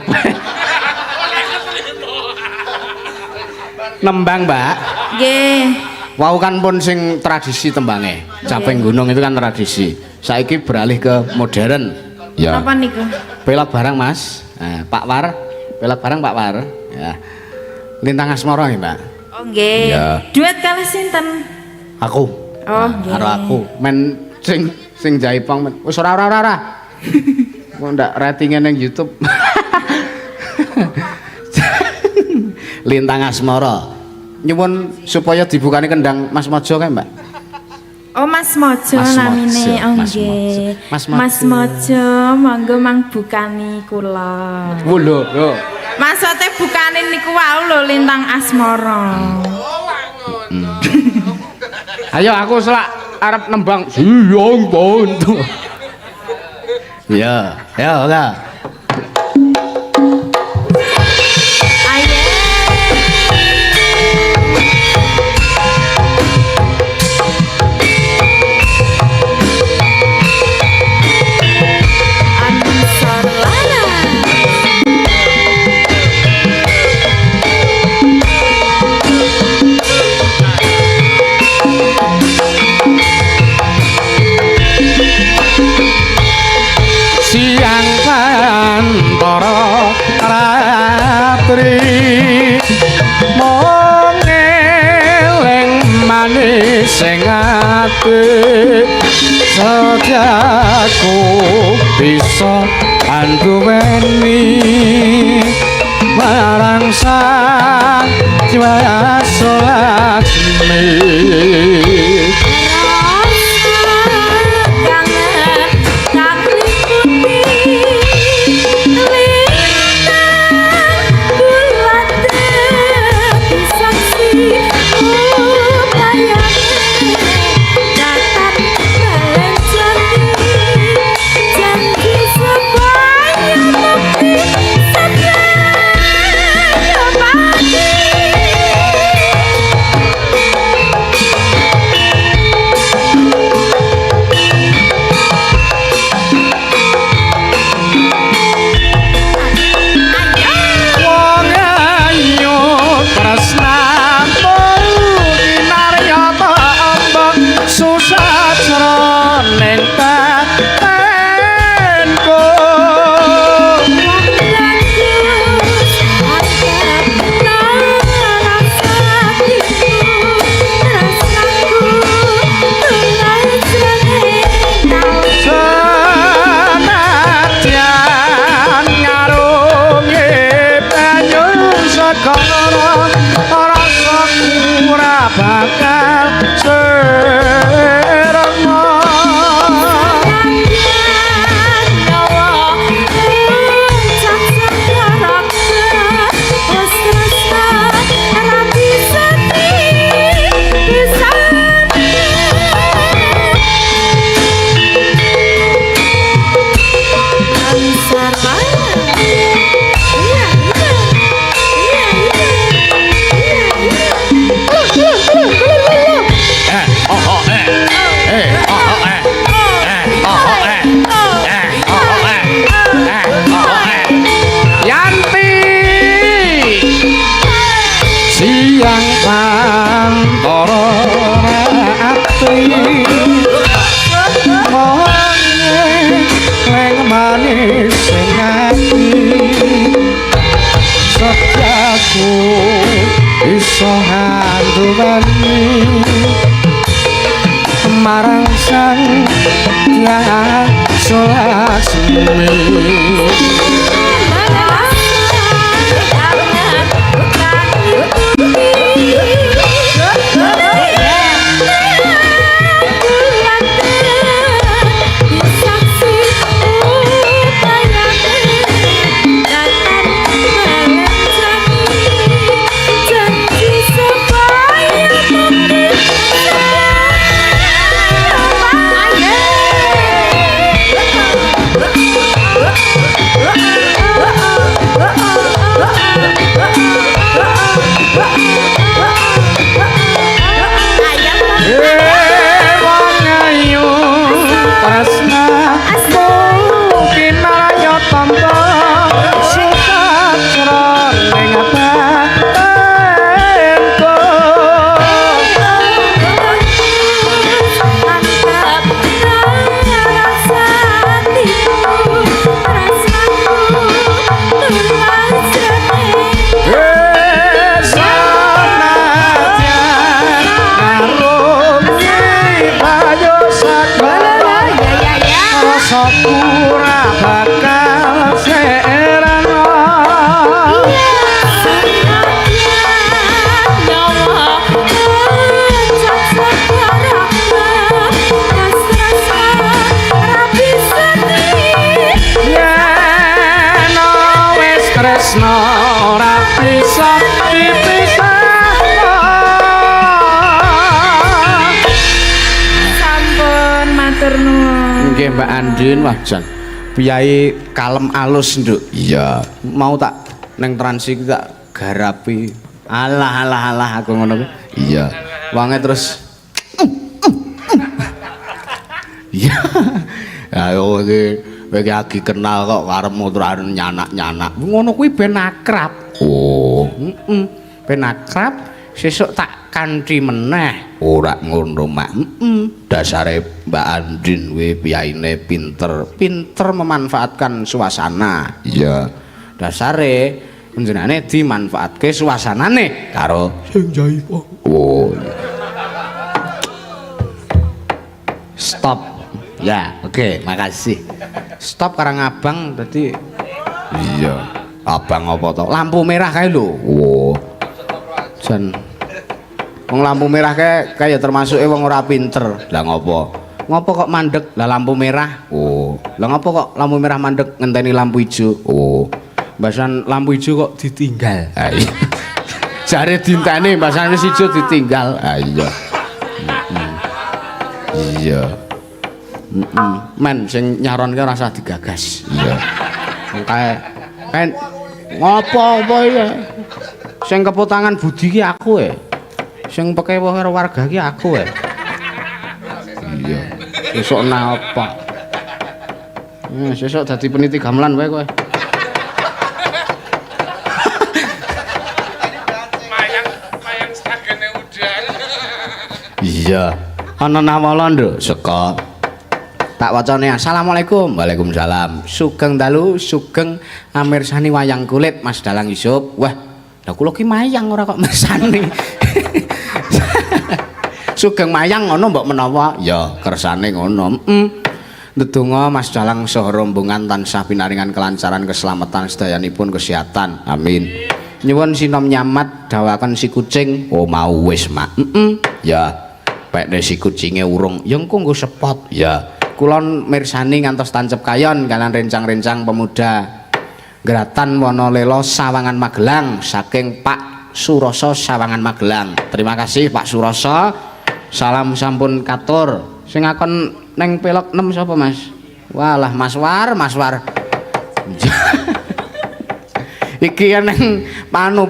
Nembang, Mbak. Nggih. Wau kan pun sing tradisi tembange. Caping gunung itu kan tradisi. Saiki beralih ke modern. Ya. Apa niku? Pelak barang, Mas. Nah, Pak War, pelak barang Pak War. Ya. Lintang asmara nggih, Mbak. Oh nggih. Ya. Duet kalih sinten? Aku. Oh nggih. Karo aku. Men sing Jaipong men. Wis ora. Kok ndak ratinge ning YouTube. Lintang asmara. Nyuwun supaya dibukani kendang Mas Mojo kae, Mbak. Oh Mas Mojo Mas namine Mojo, oh Mas nggih. Mojo. Mas Mojo monggo mang bukani kula. Oh lho. Maksude bukane niku wau lho lintang asmara. Ayo aku selak arep nembang Siang Ponto. Ya, ya ora. Siang pantara ratri mung eling manis sing ati setiaku bisa anduweni marang sang jiwa Laksmi. Marang sang Hyang Laksmi. Mbak Andin wah jan piyai kalem alus nduk. Iya. Mau tak neng transi tak garapi. Alah aku ngono kuwi. Iya. Wange terus Iya. Ayo iki lagi kenal kok karepmu terus nyanak-nyanak. ngono kuwi ben akrab. Oh, Ben akrab sesuk tak kanthi meneh. ora ngono, Mak. Dasare Mbak Andin kuwi piyaine pinter. Pinter memanfaatkan suasana. Iya. Dasare panjenengane dimanfaatke suasanane Karo sing jaipo. oh, Stop. Ya, oke, makasih. Stop karang abang tadi iya. Abang apa to? lampu merah kae lho. Oh, Jan wong lampu merah kae ya termasuk wong ora pinter. lah ngopo? Ngopo kok mandek lah lampu merah? Oh, Lah ngopo kok lampu merah mandek ngenteni lampu ijo? oh. Bahasan lampu ijo kok ditinggal. Ah, iya. Jare dintene bahasan wis ijo ditinggal. Ah, iya. Iya. Men sing nyaronke ora usah digagas. Iya. Kae ngopo apa ya? Sing keputangan budi ki aku sing pekewoh karo warga ki aku Iya. Sesuk napa? Sesuk dadi peniti gamelan wae kowe. Iya. Ana nawala nduk. Seka. Tak wacane assalamualaikum. Waalaikumsalam. Sugeng dalu, sugeng amirsani wayang kulit Mas Dalang Yusuf. Wah, lah kula ki mayang ora kok mirsani. Sugeng mayang ngono mbok menawa Ya, kersane ngono. Ndedonga Mas Dalang saha rombongan tansah pinaringan kelancaran keselamatan sedayanipun kesehatan. Amin. Nyuwun sinom nyamat dawaken si kucing. Oh, mau wis, Mak. Ya. Pekne si kucinge urung. Ya engko nggo sepot. Ya. Kulon mirsani ngantos tancep kayon kalian rencang-rencang pemuda Geratan Wonolela Sawangan Magelang saking Pak Suroso Sawangan Magelang. Terima kasih Pak Suroso. Salam sampun katur. Sing ngakon neng pelok 6 sapa Mas? Walah Mas War. Iki neng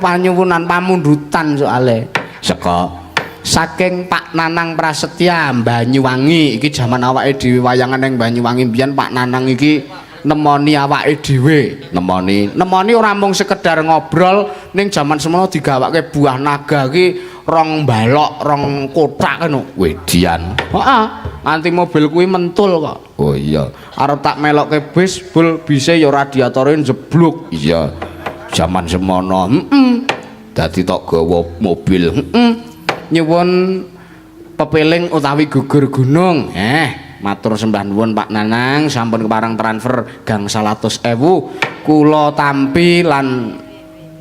panyuwunan pamundutan soale. Seka. Saking Pak Nanang Prasetya Banyuwangi iki jaman awake dhewe wayangan ning Banyuwangi mbiyen Pak Nanang iki nemoni awake dhewe nemoni ora mung sekedar ngobrol ning jaman semono digawake buah naga iki rong balok rong kotak ngono Wedian. heeh nganti mobil kuwi mentul kok Oh iya. arep tak melokke bis bul bise ya radiatore jeblok Iya. Zaman semono. Dadi tok gawa mobil. Nyuwun pepeling utawi gugur gunung. Matur sembah nuwun Pak Nanang sampun kepareng transfer gangsal 100.000. Kula tampi lan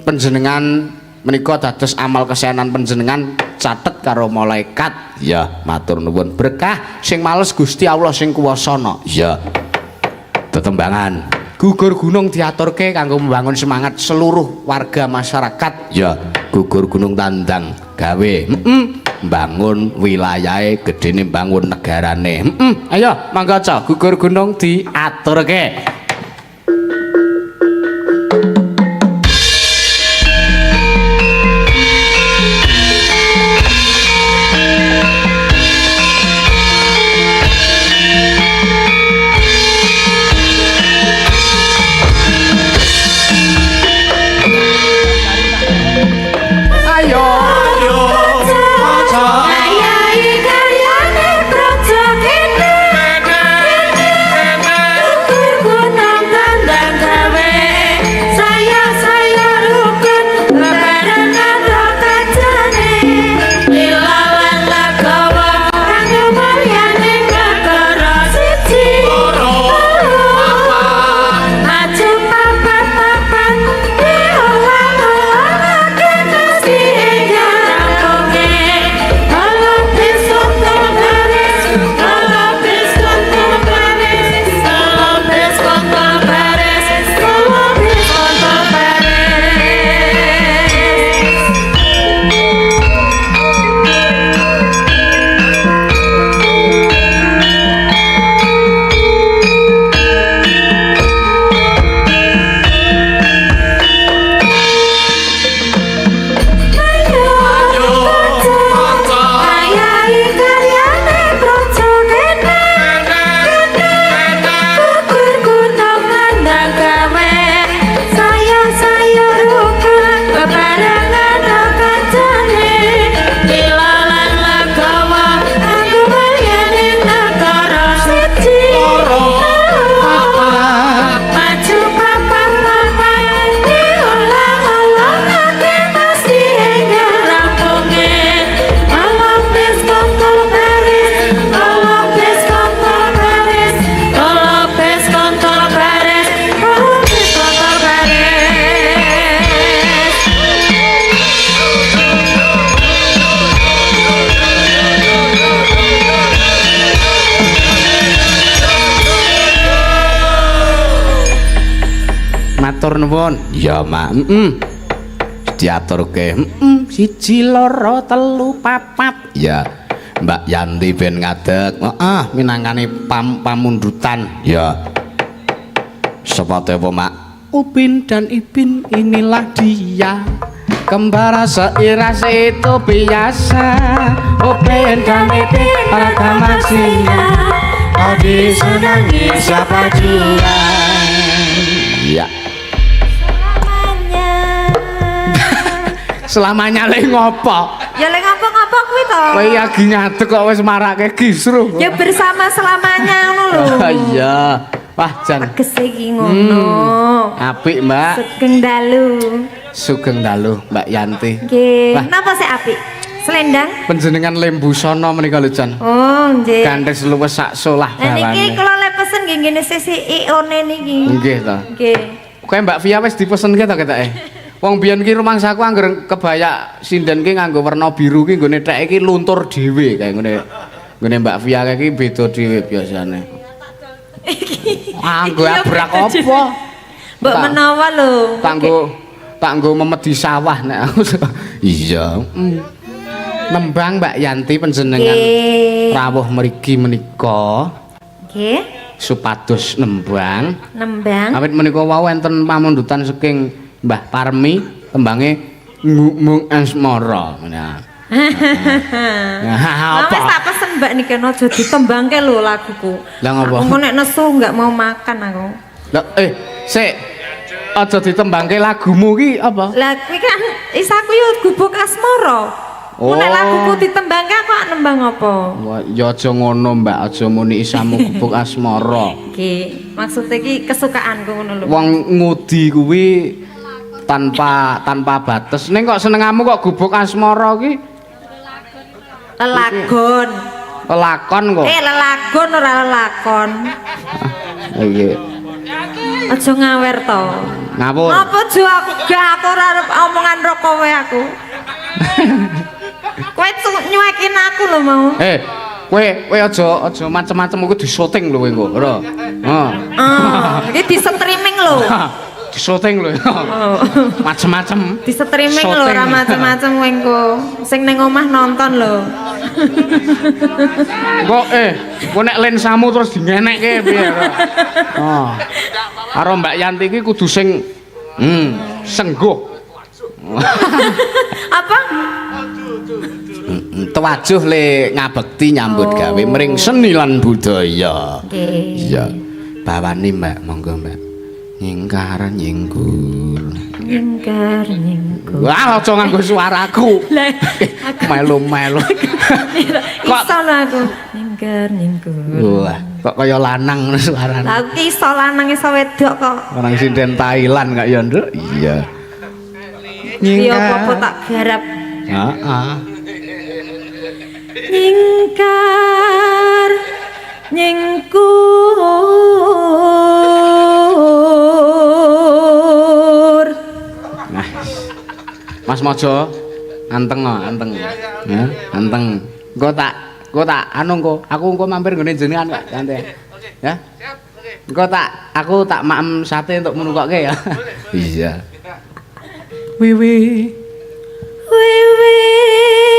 panjenengan menika dados amal kesehanan panjenengan catet karo malaikat. Ya, Matur nuwun berkah sing males Gusti Allah sing kuwasana. ya. Tetembangan. Gugur gunung diaturke kanggo membangun semangat seluruh warga masyarakat. Ya, gugur gunung tandang gawe bangun wilayahe gedene bangun negarane. Ayo mangga aja gugur gunung diaturke. Gunung matur nuwun. Ya, Mak. Diaturke. Siji loro telu papat. Ya. Mbak Yanti ben ngadeg. Heeh, minangkane pamundutan. Ya. Sepate apa, Mak? Upin dan Ipin inilah dia. Kembar seirah itu biasa. Upin dan Ipin pada maksinya. Kau disenangi siapa jua. Iya. Selamanya le ngopo? Ya lek ngapa-ngapa kuwi to. Kowe lagi ngadeg kok wis marake kisruh. Ya bersama selamanya ngono lho. Iya. Wah, jan Tegese iki ngono. apik, Mbak. Sugeng dalu. Sugeng dalu, Mbak Yanti. Nggih. Wah. Napa sih apik? Selendang? Panjenengan Lembusana menika lho, Jan. Oh, nggih. Gandes luwes sak solah Lah niki dawane. kula le pesen nggih ngene sisi ione niki. Nggih to. Nggih. Kowe Mbak Via wis dipesenke to ketake? Wong biyen ki rumangsaku anggere kebaya sinden ki nganggo werna biru ki nggone thek iki luntur dhewe kaya ngene Mbak Via ki beda dhewe biasane. Anggo abrak apa? Mbok menawa lho. Tanggo memedi sawah nek aku. Iya. Nembang Mbak Yanti panjenengan Nggih. rawuh mriki menika Nggih. supados nembang. Nembang. Awit menika wau enten pamundutan saking Mbah Parmi tembange Mung Asmara. Nah. Nah, wis tak pesen Mbak niki aja ditembangke lho laguku. Lah ngapa? Aku nek nesu enggak mau makan aku. Lah sik aja ditembangke lagumu ki apa? Lah kuwi kan isaku yo gubuk asmara. Oh. Nek laguku ditembangke aku nembang apa? Wah, ya aja ngono, Mbak. Aja muni isamu gubuk asmara. Nggih, maksudnya iki kesukaanku ngono lho. Wong ngudi kuwi tanpa batas. Ning kok senengamu kok gubuk asmara ki? Lelagon. Lelakon kok. Lelagon ora lelakon. Iya. Aja ngawer to. Ngapur. Apa jo aku gak ora arep omongan ro kowe aku. Kowe nyuekin aku lho mau. Kowe aja macem-macem iku disoting lho kowe engko, ora. Heeh. Iki di streaming lho. Disoting lho. Macem-macem. Di streaming lho ora macem-macem kowe engko. Sing ning omah nonton lho. Kok kok nek lensamu terus dingenekke piye ora? Oh. Karo Mbak Yanti iki kudu sing sengguh. Apa? Tewajuh le ngabekti nyambut gawe mring seni lan budaya. Iya. Bawani Mbak, monggo Mbak. Nyingkar nyinggur. Nyingkar nyingkur. Wah, aja nganggo suaraku. Melu-melu. Kok iso lho aku. Nyingkar nyingkur. Wah, kok kaya lanang suarane. Lah iki iso lanang iso wedok kok. Orang sinden Thailand kak ya, Nduk? Iya. Iya apa tak garap. Heeh. Nyingkar nyingkur. Nah, Mas Mojo, anteng no, anteng. Ya, anteng. Engko tak anu engko, aku engko mampir nggone jenengan Pak, santai. Ya. Engko aku tak maem sate untuk menukokke ya. Iya. Wiwi.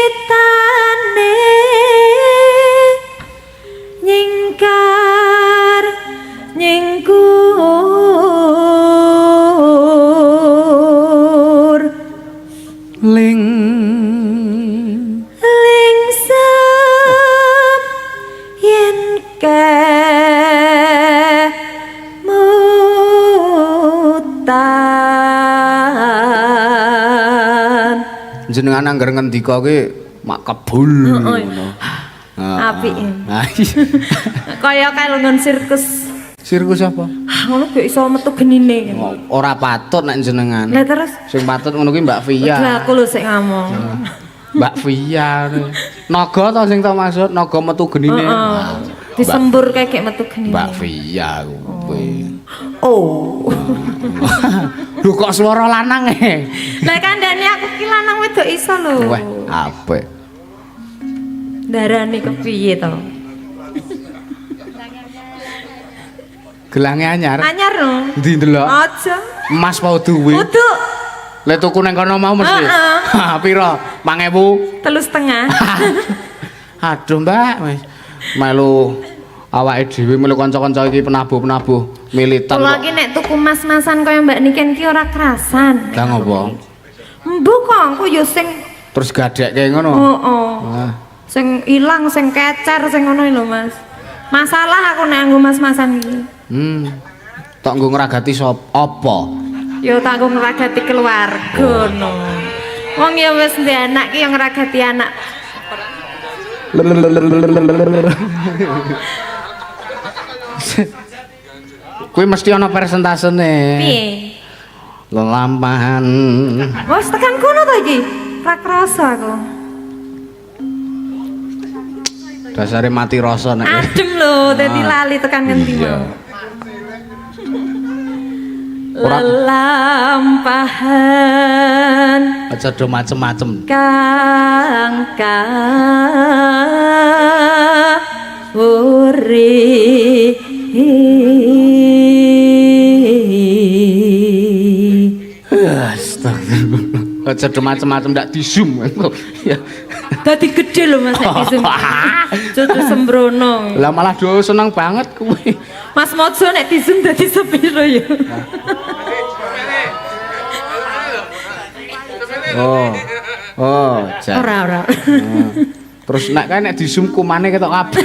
Wiwitane nyingkar nyingkur Ling lingsem yen kemutan jenengan anggar ngendika ki mak kebul ngono. apik Ah, iya. kaya kalungan sirkus Sirkus apa? ngono gak iso metu genine Ora patut nek jenengan. lah terus Sing patut ngono ki Mbak Via. lah aku lho sik ngomong Mbak Via. Naga to sing tak maksud, naga metu genine. disembur kayak metu genine Mbak Via kuwi. oh Lho kok swara lanang lah kandhane aku ki lanang wedok iso lho Wah, apik. darane kepiye to Gelange anyar. Anyar no. Ndi ndelok? Aja. Emas mau duwe. Kudu Lah tuku nang kono mau mesti. Heeh. Ha, pira? 5.000. 3,5. Aduh, Mbak, wis melu awake dhewe melu kanca-kanca iki penabuh-penabuh militan. Kula iki nek tuku mas-masan kaya Mbak Niken ki ora kerasan. Lah ngopo? Mbok kok aku ya sing Terus gadekke ngono. heeh. Wah. Sing ilang, sing kecer, sing ngono lho, Mas. Masalah aku nek nggo mas-masan iki. Tok nggo ngragati sop apa? Ya tak nggo ngragati keluarga no. Wong ya wis ndek anak ki yang ngragati anak. Kuwi mesti ana persentasene. Piye? Lelampahan. Wes tekan kono to iki. Ra krasa aku. Dasare mati rasa nek. Adem lho, dadi lali tekan ngendi Iya. mau. Lelampahan Aja do macem-macem. kang uri Astagfirullah. Aja do macem-macem ndak di zoom. Ya. dadi gede lho Mas nek disem. Cucu sembrono. Lah malah do seneng banget kuwi. Mas Mojo nek disem dadi sepiro ya? Oh, jan. Ora. Terus nek kae nek di zoom kumane ketok kabeh.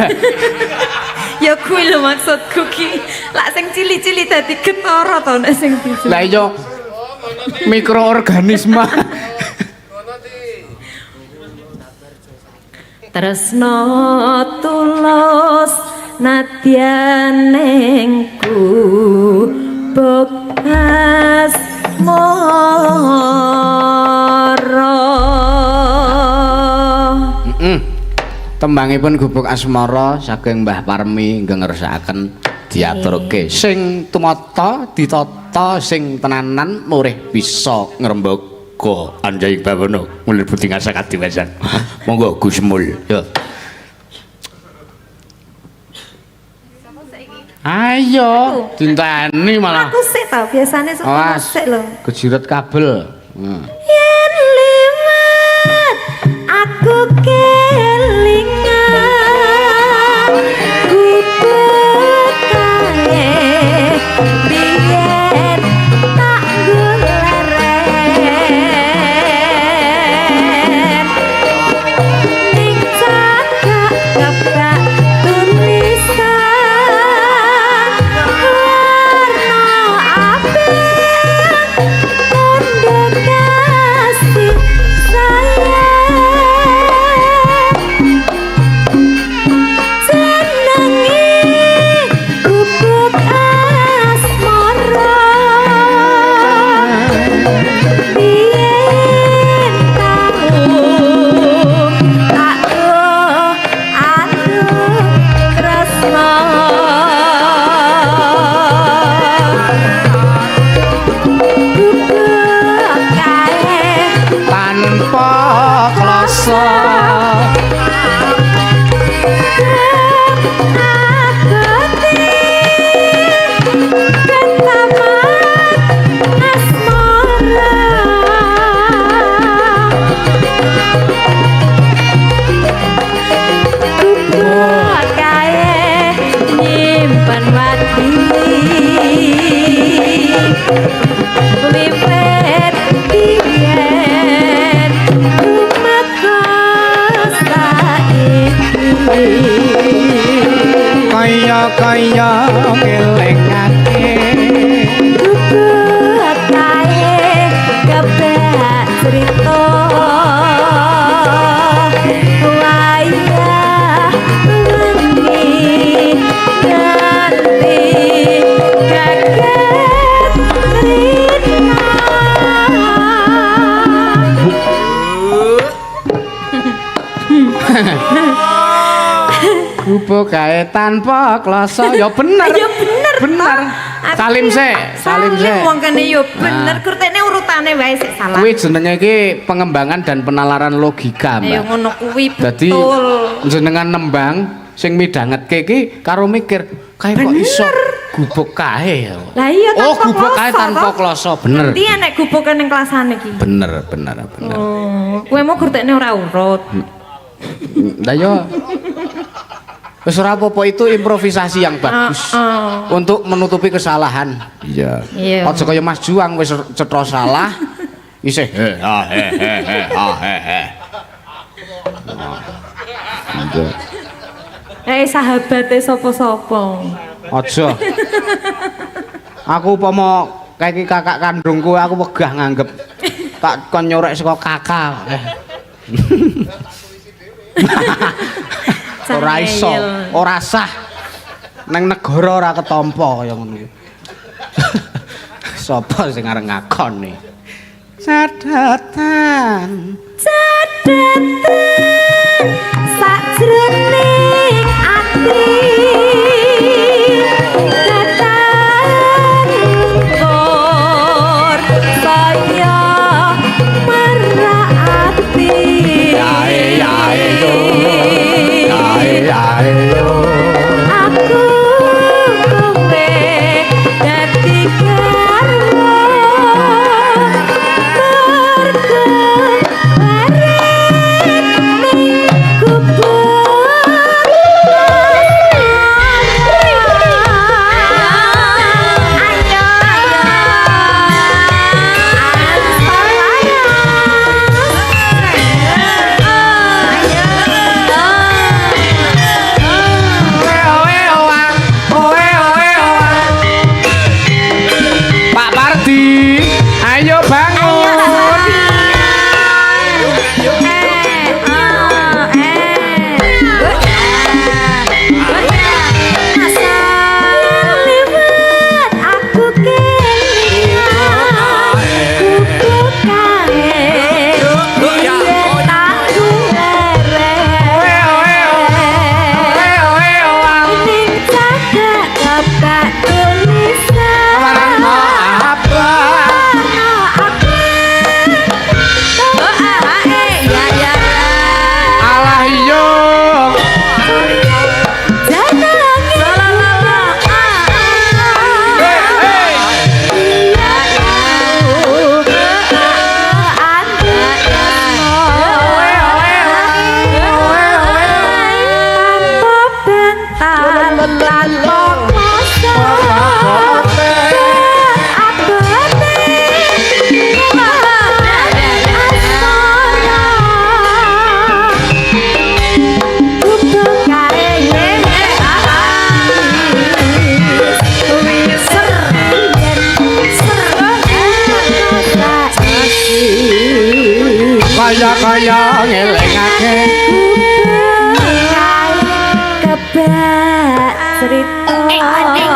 Ya kuwi lho maksudku ki. Lak sing cili-cili dadi ketara to nek sing disem. Lah iya mikroorganisme. Tresno tulus nadyanengku bekas mara. Tembangipun Gubuk Asmara saking Mbah Parmi ngersakaken diaturke sing tumata ditata sing tenanan murih bisa ngrembaka anjing bawana mulih budi ngarsa kadiwasan. Monggo Gus Mul ya. Ayo dinteni malah Aku sik to biasane suka awas sik lho. kejiret kabel. Yen liwat aku kelingan gubuk kae biyen tak guleren ning cagak kebak tulisan warna abang kondo kasih tanpa klasa nyimpen wadi liwet biyen umat kaya ngelingake gubuk kae kebak cerita wayah wengi ganti kaget rina. Gubuk kae tanpa klasa ya bener. Ya bener. Bener. Salim sik, salim sik. Wong kene yo bener, kurtene urutane wae sik salah. Kuwi jenenge iki pengembangan dan penalaran logika, Ya Mbak. ngono kuwi Dadi betul. jenengan nembang sing midhangetke iki karo mikir, Kae kok iso gubuk kae ya. Lah iya Oh, tanpa gubuk kae kloso, tanpa toh. kloso, bener. Ngerti nek gubuke ning kelasane iki. Bener. Oh, kowe mau gertekne ora urut. Lah yo. Wis ora apa-apa, itu improvisasi yang bagus. Untuk menutupi kesalahan. Iya. Iya. Aja kaya Mas Juang wis cetha salah isih he. Sahabate sapa-sapa. Aja. Aku upama kayak kakak kandungku aku wegah nganggep tak kon nyorek saka kakak. Ora iso, ora sah. Nang negara ora ketampa kaya ngono. Sapa sing arep ngakoni? Cadatan Sajroning ati datang kor saya merati aku kowe dadi garwa mergo Pak Pardi, ayo bangun. Alah yo. Kaya ngelengake Kebak cerita wayang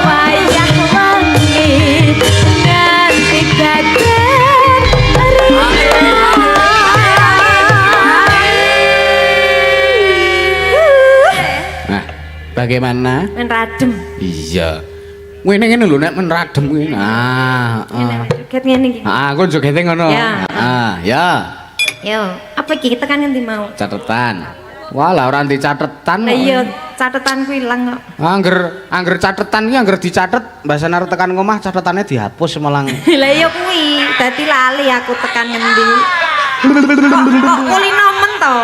wengi nganti dadan Nah, bagaimana? men radem Iya. Ngene lho nek men radem kuwi. Nah, ket ngene iki aku jogete ngono. Ya. Ya. yo apa iki kita kan ngendi mau Catetan. Walah ora dicatetan. lah iya catetanku ilang kok Angger catetan ki angger dicatet, mbasane arep tekan ngomah catetane dihapus malang. lah iya kuwi dadi lali aku tekan ngendi kok kulino men to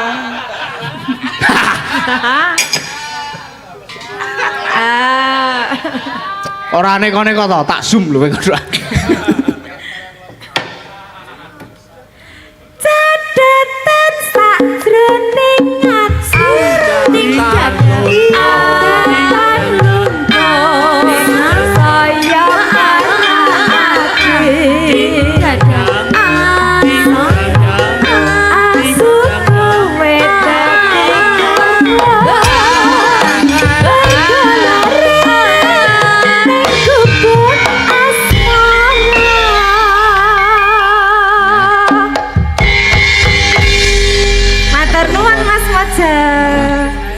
Ora neko-neko to, tak zoom lho kowe. Catatan sajroning ati tingkat saya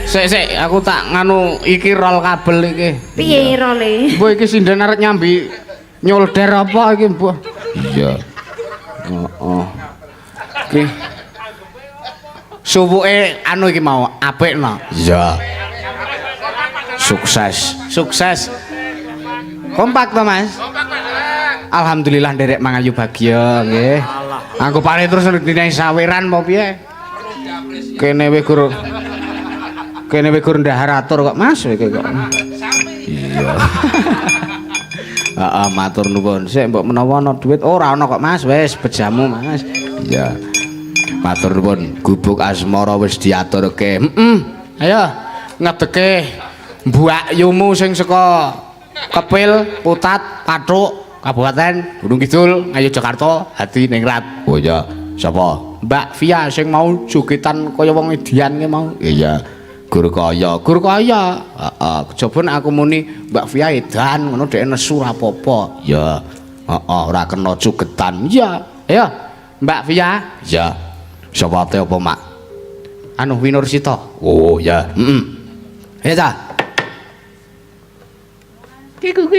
Sik, aku tak nganu iki rol kabel iki. Piye role? Mbok iki sinden arep nyambi nyolder apa iki, Mbok? Iya. Heeh. Iki. Suwuke anu iki mau apik no. Iya. Sukses. Kompak to, Mas? Alhamdulillah nderek mangayu bagya nggih. Aku pare terus dinae saweran apa piye? Kene we gur ndahar atur kok Mas iki kok. Iya. Heeh, matur nuwun. Sik mbok menawa ana dhuwit ora ana kok Mas, wis bejamu Mas. Iya. Matur nuwun, gubuk asmara wis diaturke. Ayo ngedeke Mbak Yumu sing saka Kepil, Putat, Pathuk, Kabupaten Gunung Kidul, Ngayogyakarta, Hati Ningrat. Oh iya, sapa? Mbak Via sing mau jogetan kaya wong Edian ki mau. Iya. Gur kaya. Heeh, kejaba aku muni Mbak Via edan ngono dhek nesu ora apa-apa. Ya. Heeh, ora kena jogetan. Iya. Ayo, Mbak Via. Ya. Sapa te apa, Mak? Anu Winursita. Oh, ya. Ayo ta. Kiku.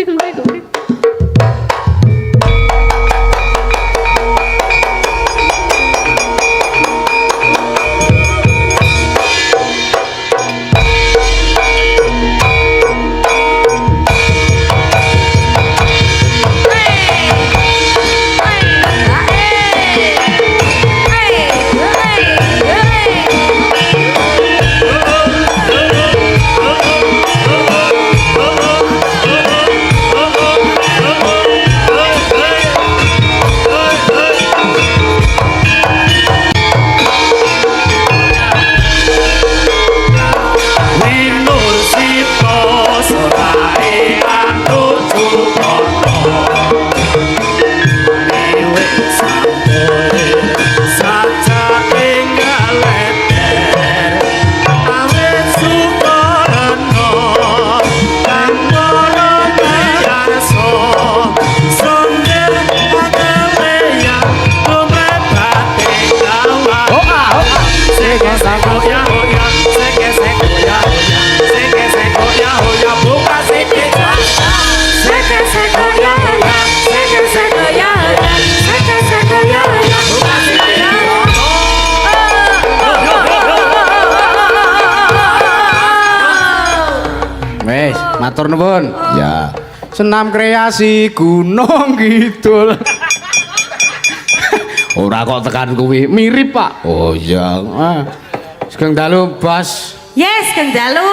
Matur nuwun. Ya. Senam kreasi Gunung Kidul. Ora kok tekan kuwi, mirip, Pak. Oh iya. Sugeng dalu, Bos. Yes, Kang Dalu.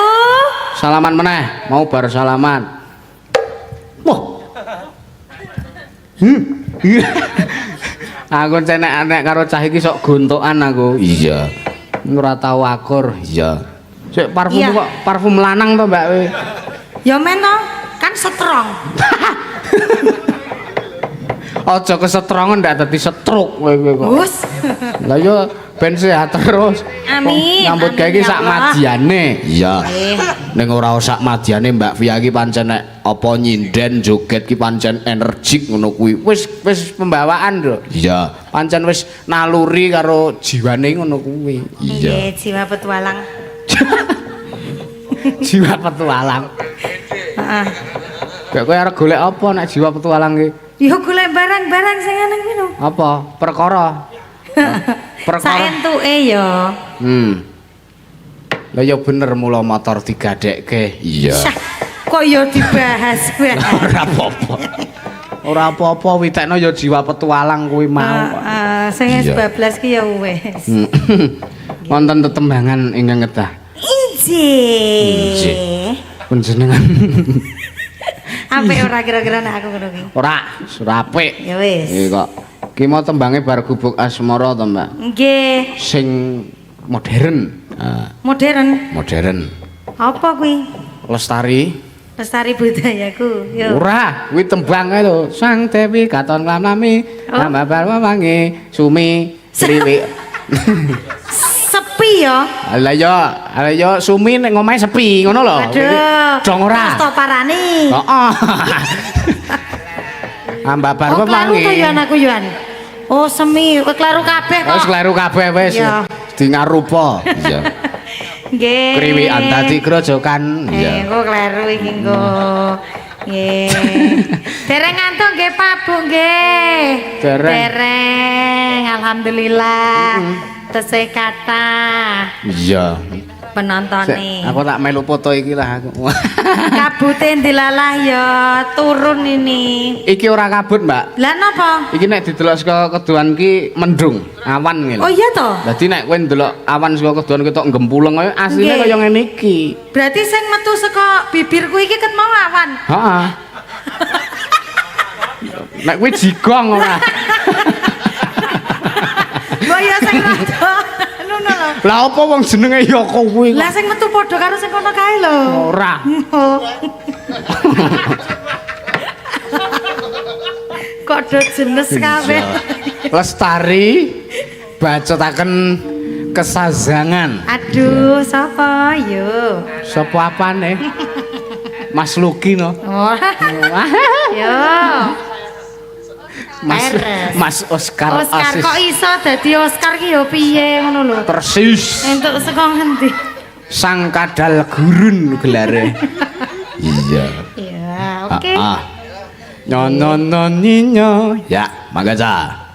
Salaman meneh, mau bar salaman. Wah. Aku cenek-enek karo cah iki sok gontokan aku. Iya. Ora tau akur. Iya. Sik parfum Iya. kok parfum lanang to, Mbak we. Ya men to, kan strong. Aja kesetrongan ndak dadi setruk kowe kok. Wus. Lah yo ben sehat terus. Amin. Nyambut gawe amin, iki ya sak Allah. madyane. Iya. Nggih. Ning ora sak madyane Mbak Via iki pancen nek apa nyinden joget ki pancen energik ngono kuwi. Wis pembawaan lho. Iya, pancen wis naluri karo jiwane ngono kuwi. Nggih, jiwa petualang. Jiwa petualang. Heeh. Gak kowe arep golek apa nek jiwa petualang ki? Yo golek barang-barang sing ana kuwi lho. Apa? Perkara. Saentuke yo. Lah ya bener mula motor digadekke. Iya. Syah, kok yo dibahas wae. Ora apa-apa. Ora apa-apa witekno ya jiwa petualang kuwi mau. Sing Iya. bablas ki ya wis. Wonten tetembangan ingkang kedah. Injih. Pun jenengan. Apik ora kira-kira nek aku ngono ki. Ora, apik. Ya wis. Iki kok ki mau tembange bar gubuk asmara to, Mbak. Nggih. Sing modern. Modern. Apa kuwi? Lestari. Lestari budayaku. Yo. Ora, kuwi tembang ae lho. Sang Dewi katon lamlami, nambah wawangi, sumi, sriwi. Sepi ya. Lah ya sumi nek ngomahe sepi ngono lho. Aduh. Dong ora. Sto parani. Heeh. Ambabar Oh, kleru wewangi. to yo anakku yo an. Oh, semi, kleru kabeh kok. Wis kleru kabeh wis. Iya. Di ngarupa. Iya. Nggih. Kriwikan dadi grojokan. Iya. Engko kleru iki engko. Nggih. Dereng ngantuk nggih Pak Bu nggih. Dereng. Alhamdulillah. Tesih kathah. Iya. penontone. Aku tak melu foto iki lah aku. Kabute dilalah ya turun ini. Iki ora kabut, Mbak. Lah napa? Iki nek didelok saka keduan ki mendung, awan ngene. Oh iya to? Dadi nek kowe ndelok awan saka keduan ketok gempuleng kaya asline Nggih. kaya ngene iki. Berarti sing metu saka bibirku iki ket mau awan. Heeh. Nek kowe jigong ora. Mbok ya sing rada ngono lho. Lah apa wong jenenge ya kowe kok. Lah sing metu padha karo sing kono kae lho. Ora. Oh. Kok do jenes kabeh. Lestari bacotaken kesazangan. Aduh, sapa yo? Sapa apane? Mas Luki no. Oh. Yo. Mas Oscar Oscar Asis. kok iso dadi Oscar ki yo piye ngono lho. Persis. Entuk saka ngendi? Sang kadal gurun gelare. Iya. Ya, oke. Nyono ninyo. Ya, magaza.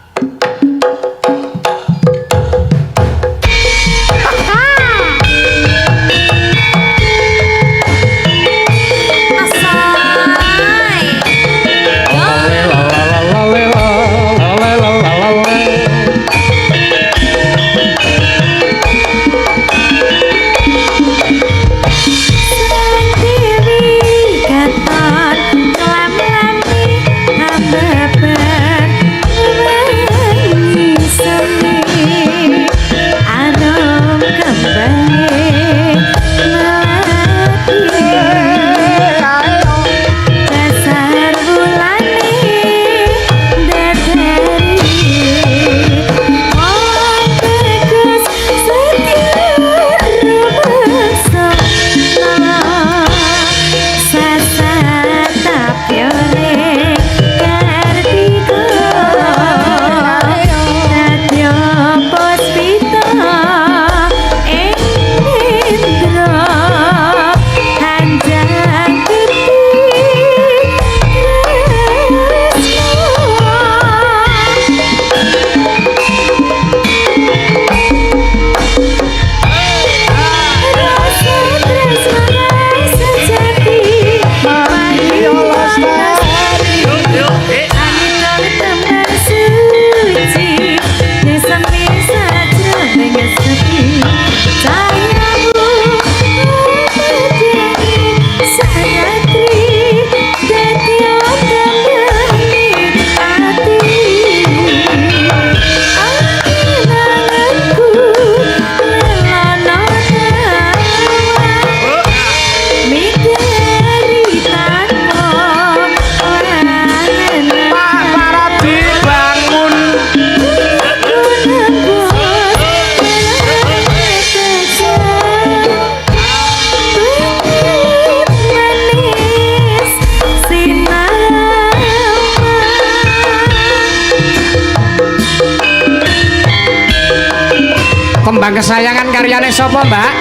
Tembang kesayangan karyane sapa, Mbak?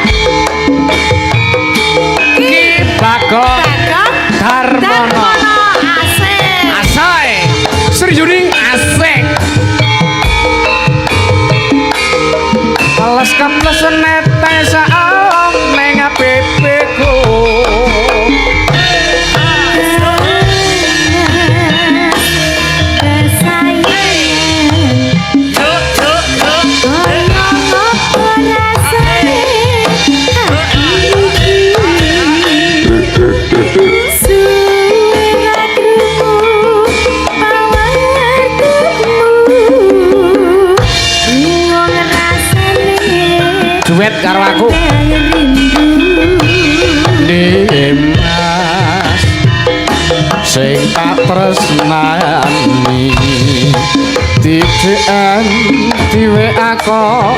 Ki Bagong Darmono. Asik. Sri Yuning asik. Alas kaples nete saong neng apipiku. Duet karo aku Dimas sing tak tresnani didekan diwe aku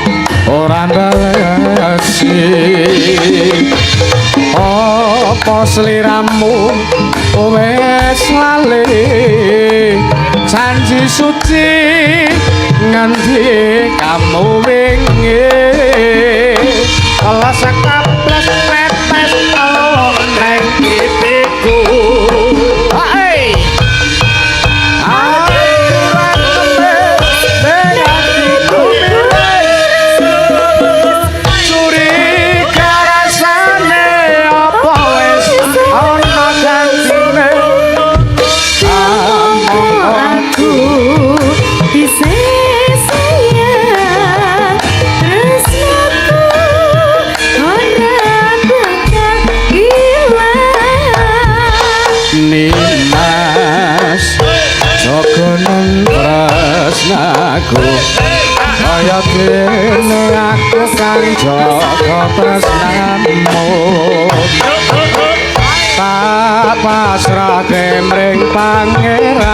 ora balesi apa sliramu wis lali janji suci nganti kamu wingi kalau sekaples pepes kalau neng pipiku hai akhirat tembes dengan hidupku curiga aku kaya dene aku kang jaga tresnamu tak pasrahke mring pangeran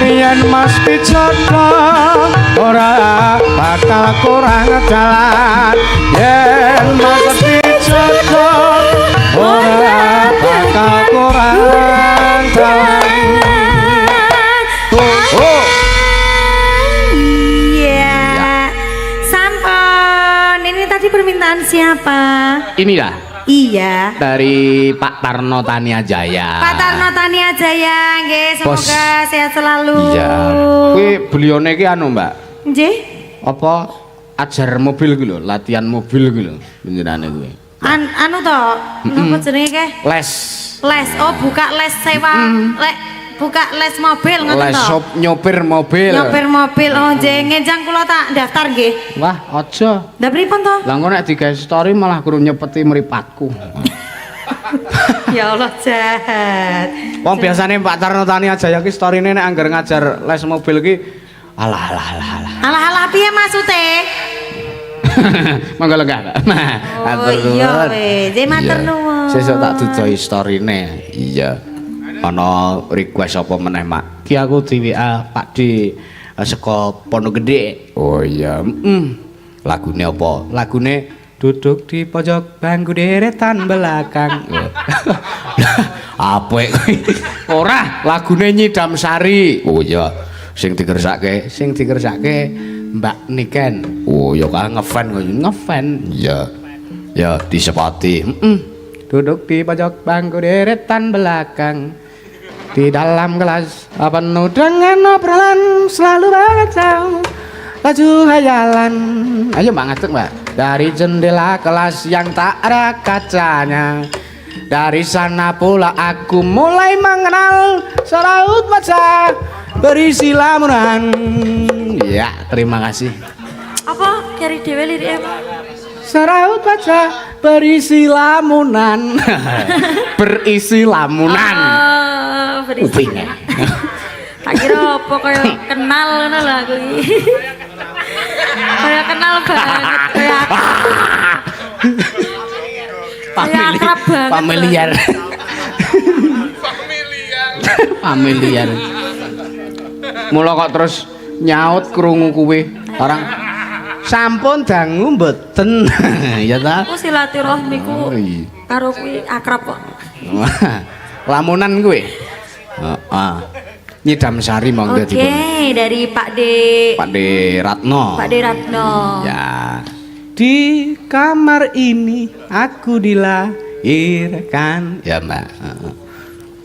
yen mesti jodoh ora bakal kurang dalan yen mesti jodoh ora bakal kurang dalan. Iya. Sampun. Ini tadi permintaan siapa? Inilah Iya. dari Pak Tarno Tania Jaya. Pak Tarno Tania Jaya, nggih, semoga Bos. sehat selalu. Iya. Kuwi belione iki anu, Mbak. Nggih. Apa ajar mobil gitu lho, latihan mobil gitu lho, benerane kuwi. Anu to, napa jenenge ke? Les. Les. Oh, buka les sewa. Buka les mobil ngoten Les to. shop nyopir mobil. Nyopir mobil. Oh, nggih, ngejang kula tak daftar nggih. Wah, aja. Lah pripun to? Lah engko nek digawe story malah guru nyepeti mripatku. Ya Allah, jahat. Wong biasane Pak Tarno Tania Jaya ki storine nek anggar ngajar les mobil ki alah. Alah piye maksude? Monggo lenggah, Pak. Oh iya weh, nggih matur nuwun. Sesuk tak dudoi storine. Iya. Ana request apa meneh, Mak? Ki aku di WA Pak D saka Pondok-Gede. Oh iya, Lagune apa? Lagune duduk di pojok bangku deretan belakang. Apik. Ora, lagune Nyidam Sari. Oh iya, sing dikersake Mbak Niken. Oh ya kan ngefan. Iya. Ya disepati. Duduk di pojok bangku deretan belakang. Di dalam kelas penuh dengan obrolan selalu berkacau laju hayalan. Ayo Mbak ngadeg Mbak. Dari jendela kelas yang tak ada kacanya, dari sana pula aku mulai mengenal seraut baca berisi lamunan. Ya terima kasih. Apa cari dhewe lirike? Seraut baca berisi lamunan. Berisi lamunan. Berisi. Upingnya. Tak kira apa kaya kenal ngono lho aku iki. Kaya kenal banget kaya akrab banget. Familiar. Familiar. Mula kok terus nyaut krungu kuwi. Orang sampun dangu mboten. Ya ta? Aku silaturahmiku Oh, iya. karo kuwi akrab kok. Lamunan kuwi. Heeh. Nyidam Sari monggo Oke, dipun. dari Pak Pak D Ratno. Pak De Ratno. Ya. Di kamar ini aku dilahirkan. Ya, Mbak.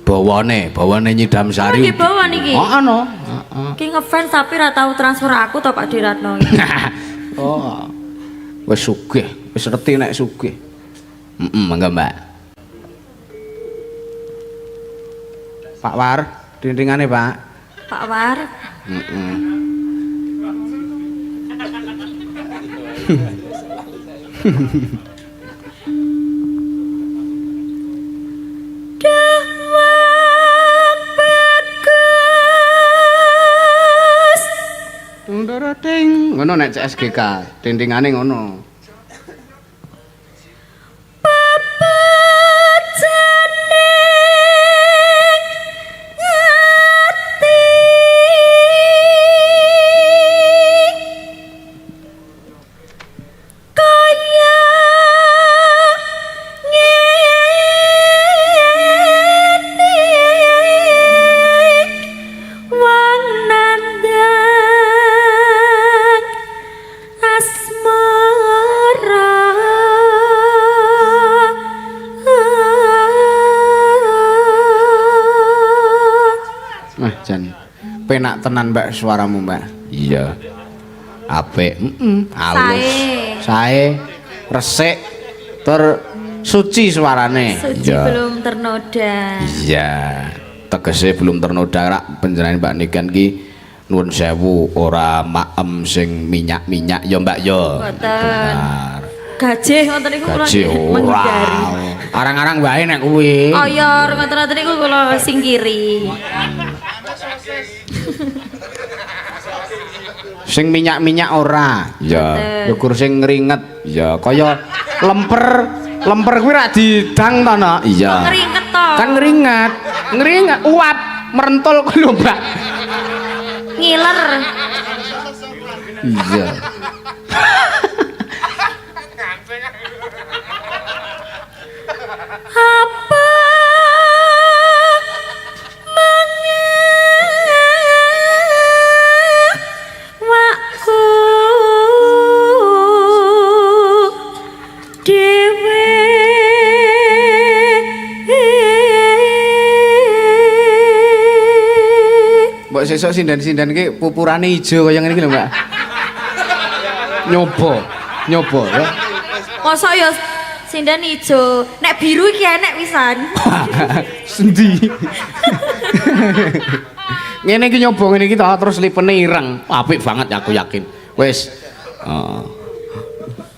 Bawane Nyidam Sari. Iki bawa niki. Oh, ano. Heeh. Ki ngefans tapi ra tau transfer aku to Pak De Ratno. Oh. Wis sugih, wis reti nek sugih. Mangga, Mbak. Pak War, dindingane, Pak. Pak War. Ting, ngono nek CSGK, dindingane ngono. Penak tenan Mbak suaramu Mbak. Iya. Apik. Halus. Sae. Resik. Tur suci suarane. Suci belum ternoda. Iya. Tegese belum ternoda rak panjenengan Mbak Niken ki nuwun sewu ora maem sing minyak-minyak ya Mbak ya. Mboten. Gajih ngoten niku kula Gajih menghindari. Arang-arang wae nek kuwi. Oyor ngoten-ngoten niku kula singkiri. Sing minyak-minyak ora. Ya, ukur sing ngringet. Ya, kaya lemper. Lemper kuwi ra didang to, no? Iya. Ngeringet to. Kan ngeringet. Ngeringet uap merentul ku lho, Mbak. Ngiler. Iya. Apa mengewakku dewe Mbok sesuk sindan-sindan ki pupurane ijo kaya ngene iki lho, Mbak. Nyoba ya. mosok ya sinden ijo nek biru iki enek pisan. Sendi. Ngene iki nyoba ngene iki terus lipene ireng. Apik banget aku yakin. Wis.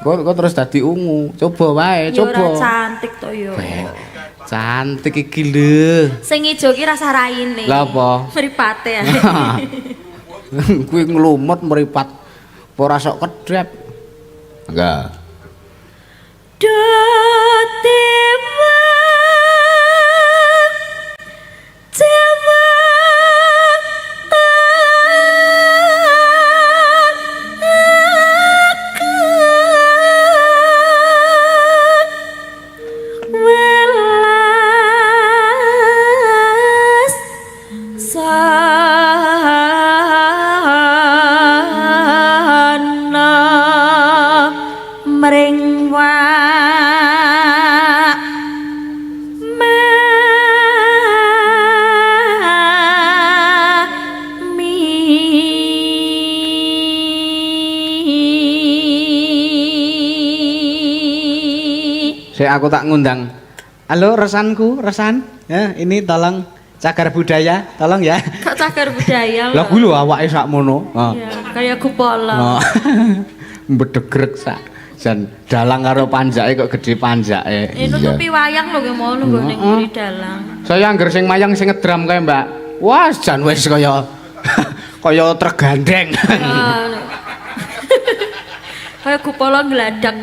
Kok terus dadi ungu. Coba wae, Ya ora coba. cantik to yo. Cantik iki lho. Sing ijo ki rasa raine. Lah apa? Mripate ae. Kuwi nglumut mripat. Ora sok kedhep. Enggak. Dotewa Jawa welas sana mring Aku tak ngundang. Halo resanku, resan. Ya, ini tolong cagar budaya, tolong ya. Kok cagar budaya Lah kuwi lho awake sakmono. Ya, kayak kupala. Mbedegrek sak. Jan dalang karo panjake kok gede panjake. Nutupi wayang lho ngono nggo ning nguri dalang. Saya angger sing mayang sing ngedram kae, Mbak. Wah, jan wis kaya kaya tergandeng. Kayak kupala ngladak.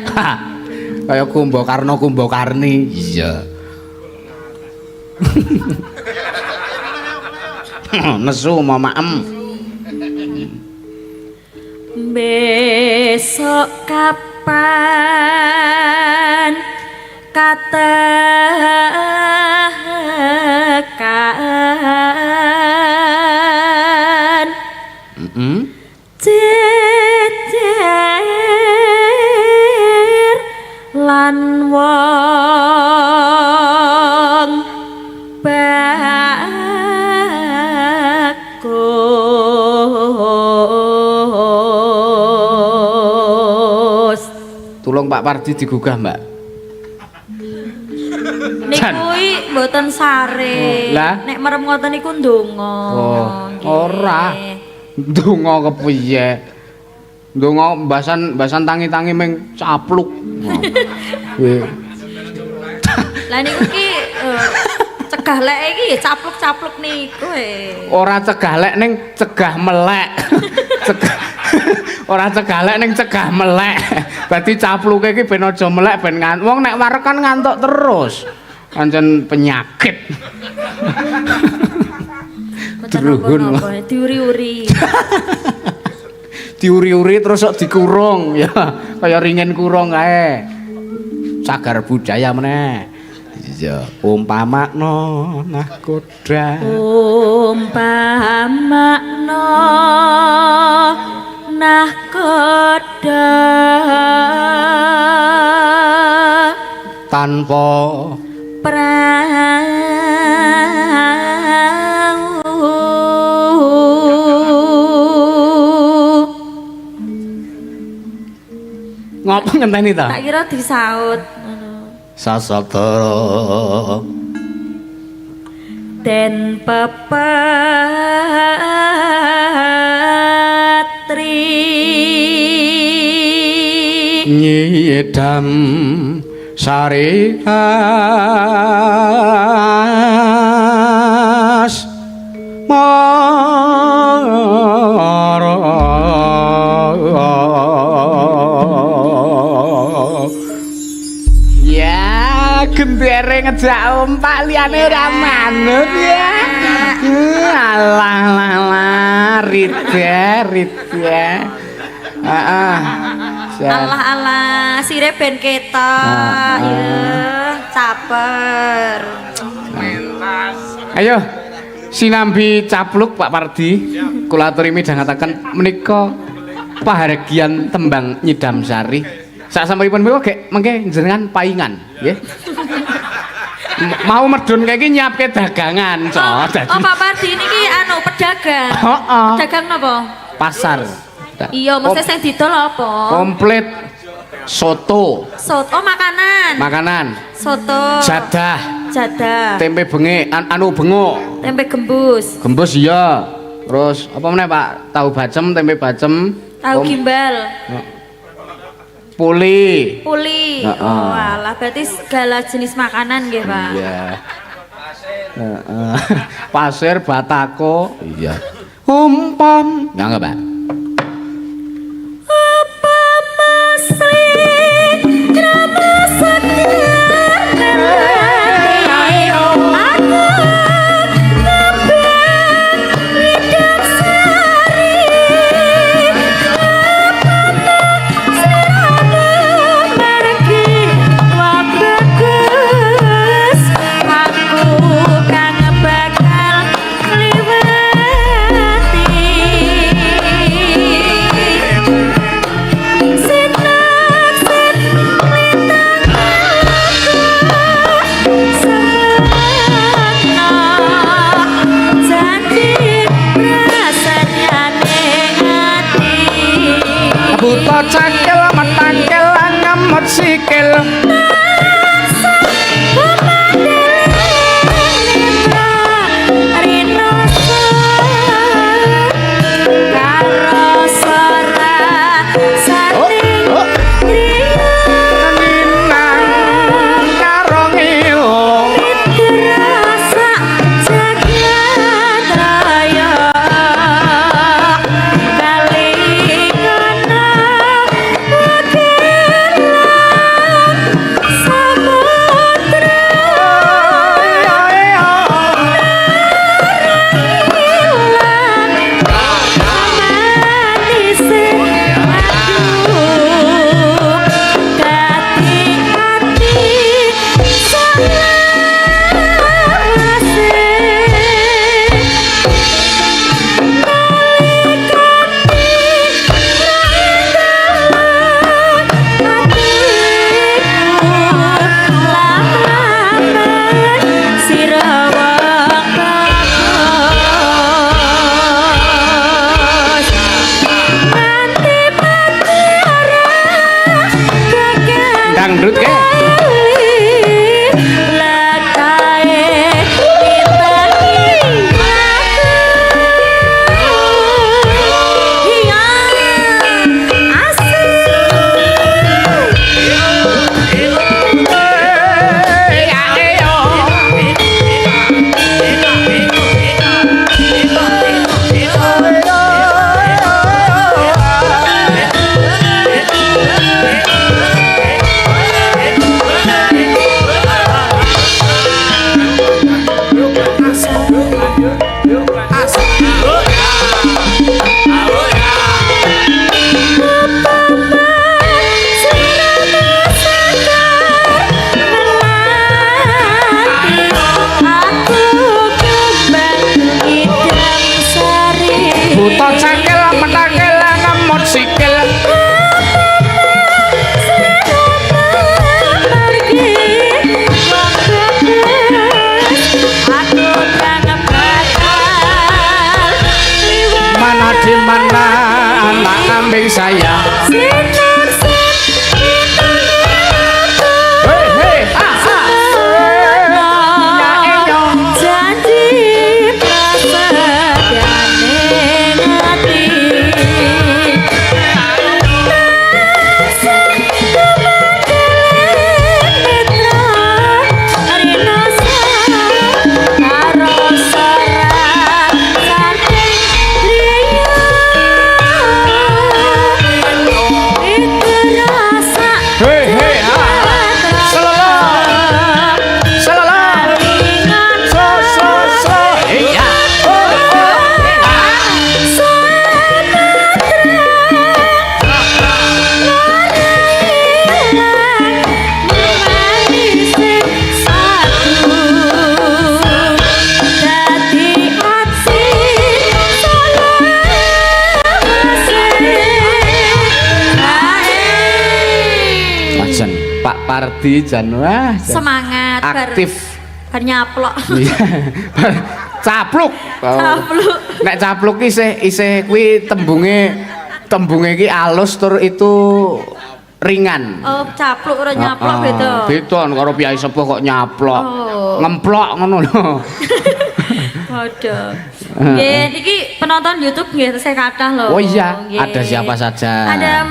Kaya Kumbakarna Kumbakarni. Iya. Nesu mamaem. Besok kapan katakan jejer lan wong bagus. Tulung Pak Pardi digugah, Mbak. Niku mboten sare. Lah? Nek merem ngoten niku ndonga. Nggih. Ora. Ndonga kepiye? Ndonga mbasan tangi-tangi meng capluk. Kuwi. Lah niku ki cegah lek iki capluk-capluk niku Ora cegah lek ning cegah melek. Ora cegah lek ning cegah melek. Berarti capluke iki ben aja melek ben wong nek wareg kan ngantuk terus. Pancen penyakit. Druhun. Diuri-uri. Diuri-uri terus kok dikurung ya. Kaya ringin kurung kae. Cagar budaya meneh. Iya, umpamakna nahkoda. Umpamakna nahkoda tanpa ngapa ngenteni ta? Tak kira disaut. Sasatara Den pepatri nyidam sarias marang gendere ngejak ompak liyane ora manut ya. Alah Rida. Heeh. Allah sire ben ketok ya caper. Ayo sinambi capluk Pak Pardi. Kula aturi midhangetaken menika pahargyan tembang Nyidam Sari. Sasampunipun menika gek mengke jenengan paingan nggih. Mau medun kayak iki nyiapke dagangan, Cok. Dadi Oh, Pak Pardi niki anu pedagang. Heeh. Dagang napa? Pasar. Iya, mesti sing didol apa? Komplit soto, Soto makanan. makanan, Soto. jadah, Jadah. tempe bengek, anu bengok, Tempe gembus. gembus iya. Terus apa meneh Pak? Tahu bacem, tempe bacem, Tahu gimbal. puli. Puli. Heeh. Oh, alah berarti segala jenis makanan nggih, Pak. Iya. Heeh. Pasir batako. Iya. Umpam. Enggak, Pak. Buta cakil metangkel ngemut sikil. Dangdut ke? Pak Pardi jan wah jan Semangat aktif. bar nyaplok. Iya. Capluk. Capluk. Nek capluk ki isih kuwi tembunge ki alus tur itu ringan. Oh, capluk ora nyaplok beda. Beda karo piyai sepuh kok nyaplok. Oh. Ngemplok ngono lho. Waduh. Nggih, iki penonton YouTube nggih saya kathah lho. Oh iya, Nggih. ada siapa saja? Ada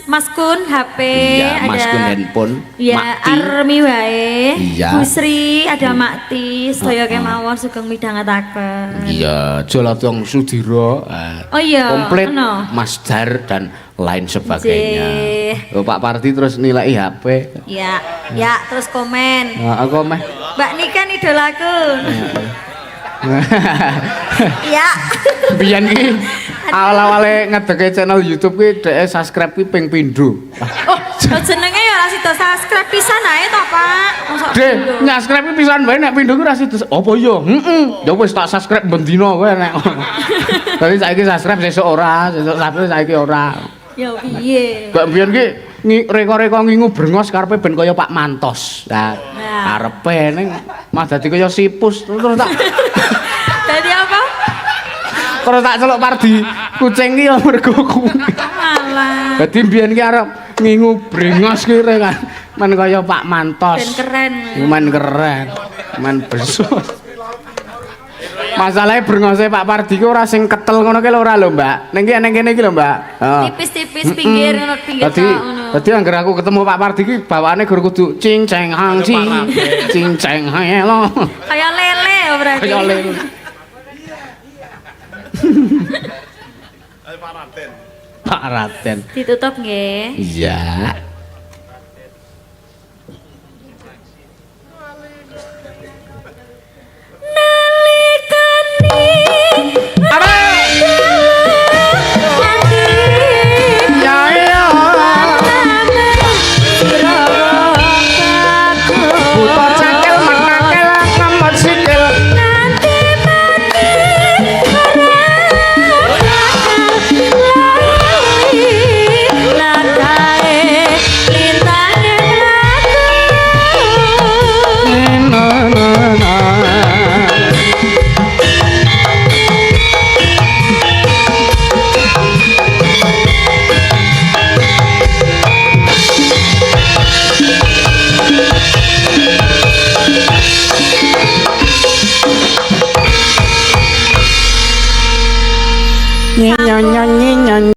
Mas Kun HP, Iya, Mas ada Kun handphone, ya, Makti. Armi wae. Iya. Bu Sri, ada Makti, sedaya kemawon sugeng midhangetaken. Iya, Jolatong Sudiro. Oh iya, Komplit ono. Mas Dar dan lain sebagainya. Jeh. Oh, Pak Parti terus nilai HP. Ya, ya terus komen. Aku meh. Mbak Nika idolaku. Ya. Biyen iki awal-awale ngedeke channel YouTube ki dhek subscribe ki ping pindho. Oh, jenenge ya ora sida subscribe pisan ae to, Pak. Mosok Dek, subscribe ki pisan wae nek pindho ki ra sida. Apa ya? Heeh. Ya wis tak subscribe ben dina kowe nek. Tapi saiki subscribe sesuk ora, sesuk saiki ora. ya piye? Kok mbiyen ki reka-reka ngingu brengos karepe ben kaya Pak Mantos. Nah, Nah. karepe ning mah dadi kaya sipus terus tak Dadi apa? terus tak celuk Pardi. Kucing ki ya mergo kuwi. Malah. Dadi mbiyen ki arep ngingu brengos ki kan men kaya Pak Mantos. Ben keren. Men keren. Men besus. Masalahnya brengose Pak Pardi ki ora sing ketel ngono ki lho ora lho, Mbak. Ning kene iki lho, Mbak. Heeh. Tipis-tipis pinggir ngono pinggir Dadi tok ngono. dadi anggere aku ketemu Pak Pardi ki bawaane gur kudu cing ceng hang cing. Cing ceng hang lo. Kayak lele ya berarti. Kaya lele. Pak Raten. Ditutup nggih. Iya.